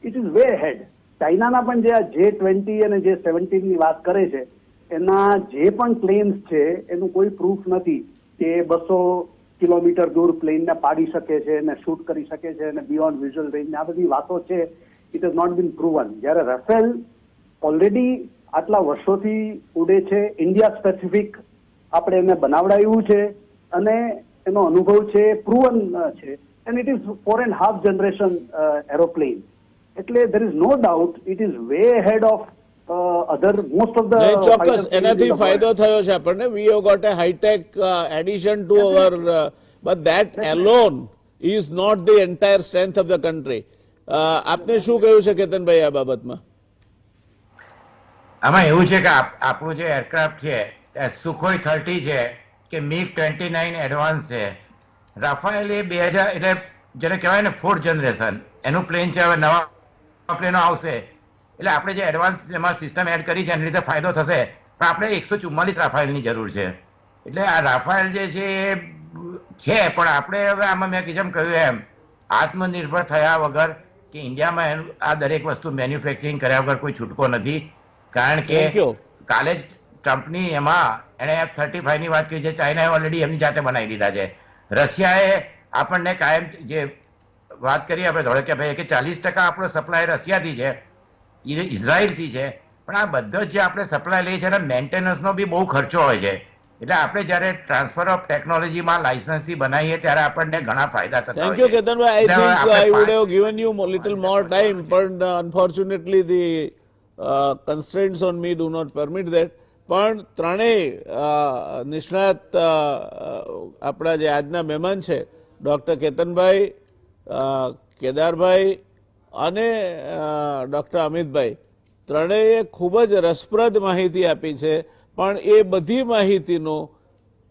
Speaker 4: ઇટ ઇઝ વે હેડ. ચાઇનાના પણ જે આ J-20 અને J-17 ની વાત કરે છે, એના જે પણ પ્લેન્સ છે એનું કોઈ પ્રૂફ નથી કે 200 કિલોમીટર દૂર પ્લેનને પાડી શકે છે અને શૂટ કરી શકે છે અને બિયોન્ડ વિઝ્યુઅલ રેન્જ, આ બધી વાતો છે. It has not been proven. જ્યારે રાફેલ ઓલરેડી આટલા વર્ષોથી ઉડે છે, ઇન્ડિયા સ્પેસિફિક આપણે એને બનાવડાવ્યું છે અને એનો અનુભવ છે, પ્રૂવન છે, and it is 4.5 generation aeroplane. એટલે there is no doubt it is way ahead of other most of the
Speaker 1: ચોક્કસ એનાથી ફાયદો થયો છે આપણને. we have got a high tech addition to our but that alone is not the entire strength of the country. આપને શું કહ્યું છે કેતનભાઈ આ બાબતમાં?
Speaker 5: આમાં એવું છે કે આપણું જે એરક્રાફ્ટ છે સુખોઈ 30 છે કે MiG-29 એડવાન્સ છે. રાફાએલ એ 2000 એટલે જેને કહેવાય ને 4th જનરેશન એનું પ્લેન છે. હવે નવા પ્લેનો આવશે એટલે આપણે જે એડવાન્સ એમાં સિસ્ટમ એડ કરી છે એની રીતે ફાયદો થશે. પણ આપણે 144 રાફાએલની જરૂર છે. એટલે આ રાફાએલ જે છે એ છે, પણ આપણે હવે આમાં મેં જેમ કહ્યું એમ આત્મનિર્ભર થયા વગર કે ઇન્ડિયામાં આ દરેક વસ્તુ મેન્યુફેક્ચરિંગ કર્યા વગર કોઈ છૂટકો નથી. કારણ કે કાલે જ ટ્રમ્પની એમાં એણે F-35 ની વાત કરી છે. ચાઇનાએ ઓલરેડી એમની જાતે બનાવી દીધા છે. રશિયાએ આપણને કાયમ જે વાત કરી આપણે ધોળકિયાભાઈએ કે 40% આપણો સપ્લાય રશિયાથી છે, ઇઝરાયલથી છે. પણ આ બધો જે આપણે સપ્લાય લઈએ છીએ એના મેન્ટેનન્સનો બી બહુ ખર્ચો હોય છે. એટલે આપણે જ્યારે ટ્રાન્સફર ઓફ ટેકનોલોજીમાં લાયસન્સથી બનાવીએ ત્યારે આપણને ઘણા ફાયદા થતા હોય છે.
Speaker 1: Thank you, Ketanbhai. I think I would have given you a little more time, but unfortunately the constraints on me do not permit that. પણ ત્રણેય નિષ્ણાત આપણા જે આજના મહેમાન છે ડૉક્ટર કેતનભાઈ, કેદારભાઈ અને ડૉક્ટર અમિતભાઈ, ત્રણેય ખૂબ જ રસપ્રદ માહિતી આપી છે, પણ એ બધી માહિતીનો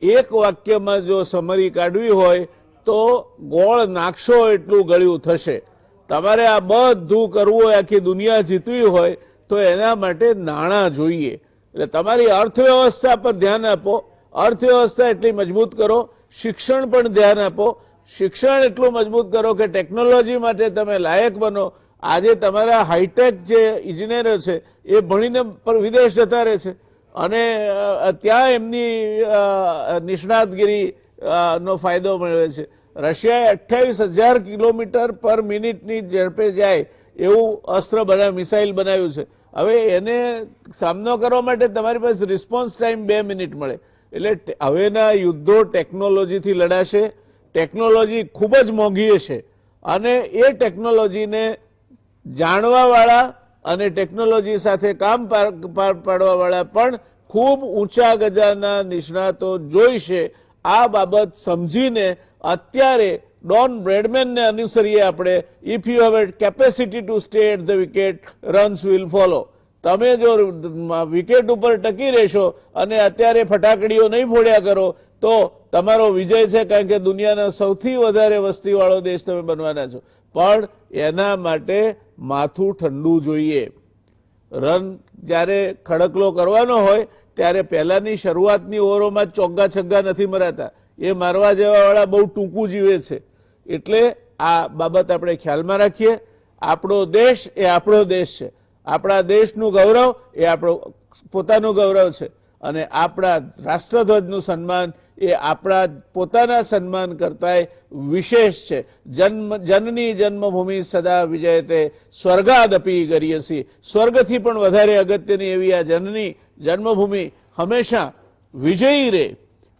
Speaker 1: એક વાક્યમાં જો સમરી કાઢવી હોય તો ગોળ નાખશો એટલું ગળ્યું થશે. તમારે આ બધું કરવું હોય, આખી દુનિયા જીતવી હોય તો એના માટે નાણાં જોઈએ. એટલે તમારી અર્થવ્યવસ્થા પર ધ્યાન આપો, અર્થવ્યવસ્થા એટલી મજબૂત કરો, શિક્ષણ પણ ધ્યાન આપો, શિક્ષણ એટલું મજબૂત કરો કે ટેકનોલોજી માટે તમે લાયક બનો. આજે તમારા હાઈટેક જે ઇજનેરો છે એ ભણીને વિદેશ જતા રહે છે અને ત્યાં એમની નિષ્ણાતગીરી નો ફાયદો મેળવે છે. રશિયાએ 28,000 કિલોમીટર પર મિનિટની ઝડપે જાય એવું અસ્ત્ર મિસાઇલ બનાવ્યું છે. હવે એને સામનો કરવા માટે તમારી પાસે રિસ્પોન્સ ટાઈમ 2 મિનિટ મળે. એટલે હવેના યુદ્ધો ટેકનોલોજીથી લડાશે. ટેકનોલોજી ખૂબ જ મોંઘી છે અને એ ટેકનોલોજીને જાણવાવાળા અને ટેકનોલોજી સાથે કામ પાર પાડવાવાળા પણ ખૂબ ઊંચા ગજાના નિષ્ણાતો જોઈશે. આ બાબત સમજીને અત્યારે ડોન બ્રેડમેનને અનુસરીએ આપણે. If you have a capacity to stay at the wicket, runs will follow. તમે જો વિકેટ ઉપર ટકી રહેશો અને અત્યારે ફટાકડીઓ નહીં ફોડ્યા કરો તો તમારો વિજય છે, કારણ કે દુનિયાના સૌથી વધારે વસ્તીવાળો દેશ તમે બનવાના છો. પણ એના માટે માથું ઠંડુ જોઈએ. રન જ્યારે ખડકલો કરવાનો હોય ત્યારે પહેલાની શરૂઆતની ઓવરોમાં ચોગ્ગા છગ્ગા નથી મરાતા. એ મારવા જેવાવાળા બહુ ટૂંકું જીવે છે. એટલે આ બાબત આપણે ખ્યાલમાં રાખીએ. આપણો દેશ એ આપણો દેશ છે. આપણા દેશનું ગૌરવ એ આપણું પોતાનું ગૌરવ છે અને આપણા રાષ્ટ્રધ્વજનું સન્માન એ આપણા પોતાના સન્માન કરતાંય વિશેષ છે. જનની જન્મભૂમિ સદા વિજયતે સ્વર્ગાદપી ગરીયસી. સ્વર્ગથી પણ વધારે અગત્યની એવી આ જનની જન્મભૂમિ હંમેશા વિજયી રહે,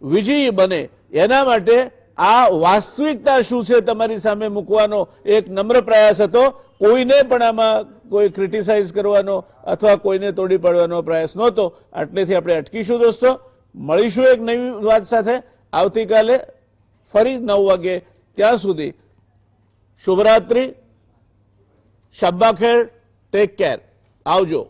Speaker 1: વિજયી બને. એના માટે આ વાસ્તવિકતા શું છે તમારી સામે મૂકવાનો એક નમ્ર પ્રયાસ હતો. કોઈને પણ આમાં કોઈ ક્રિટિસાઇઝ કરવાનો અથવા કોઈને તોડી પાડવાનો પ્રયાસ નહોતો. આટલેથી આપણે અટકીશું દોસ્તો. મળીશું એક નવી વાત સાથે આવતીકાલે ફરી 9 વાગે. ત્યાં સુધી શુભરાત્રી, શબ્બા ખેર, ટેક કેર, આવજો.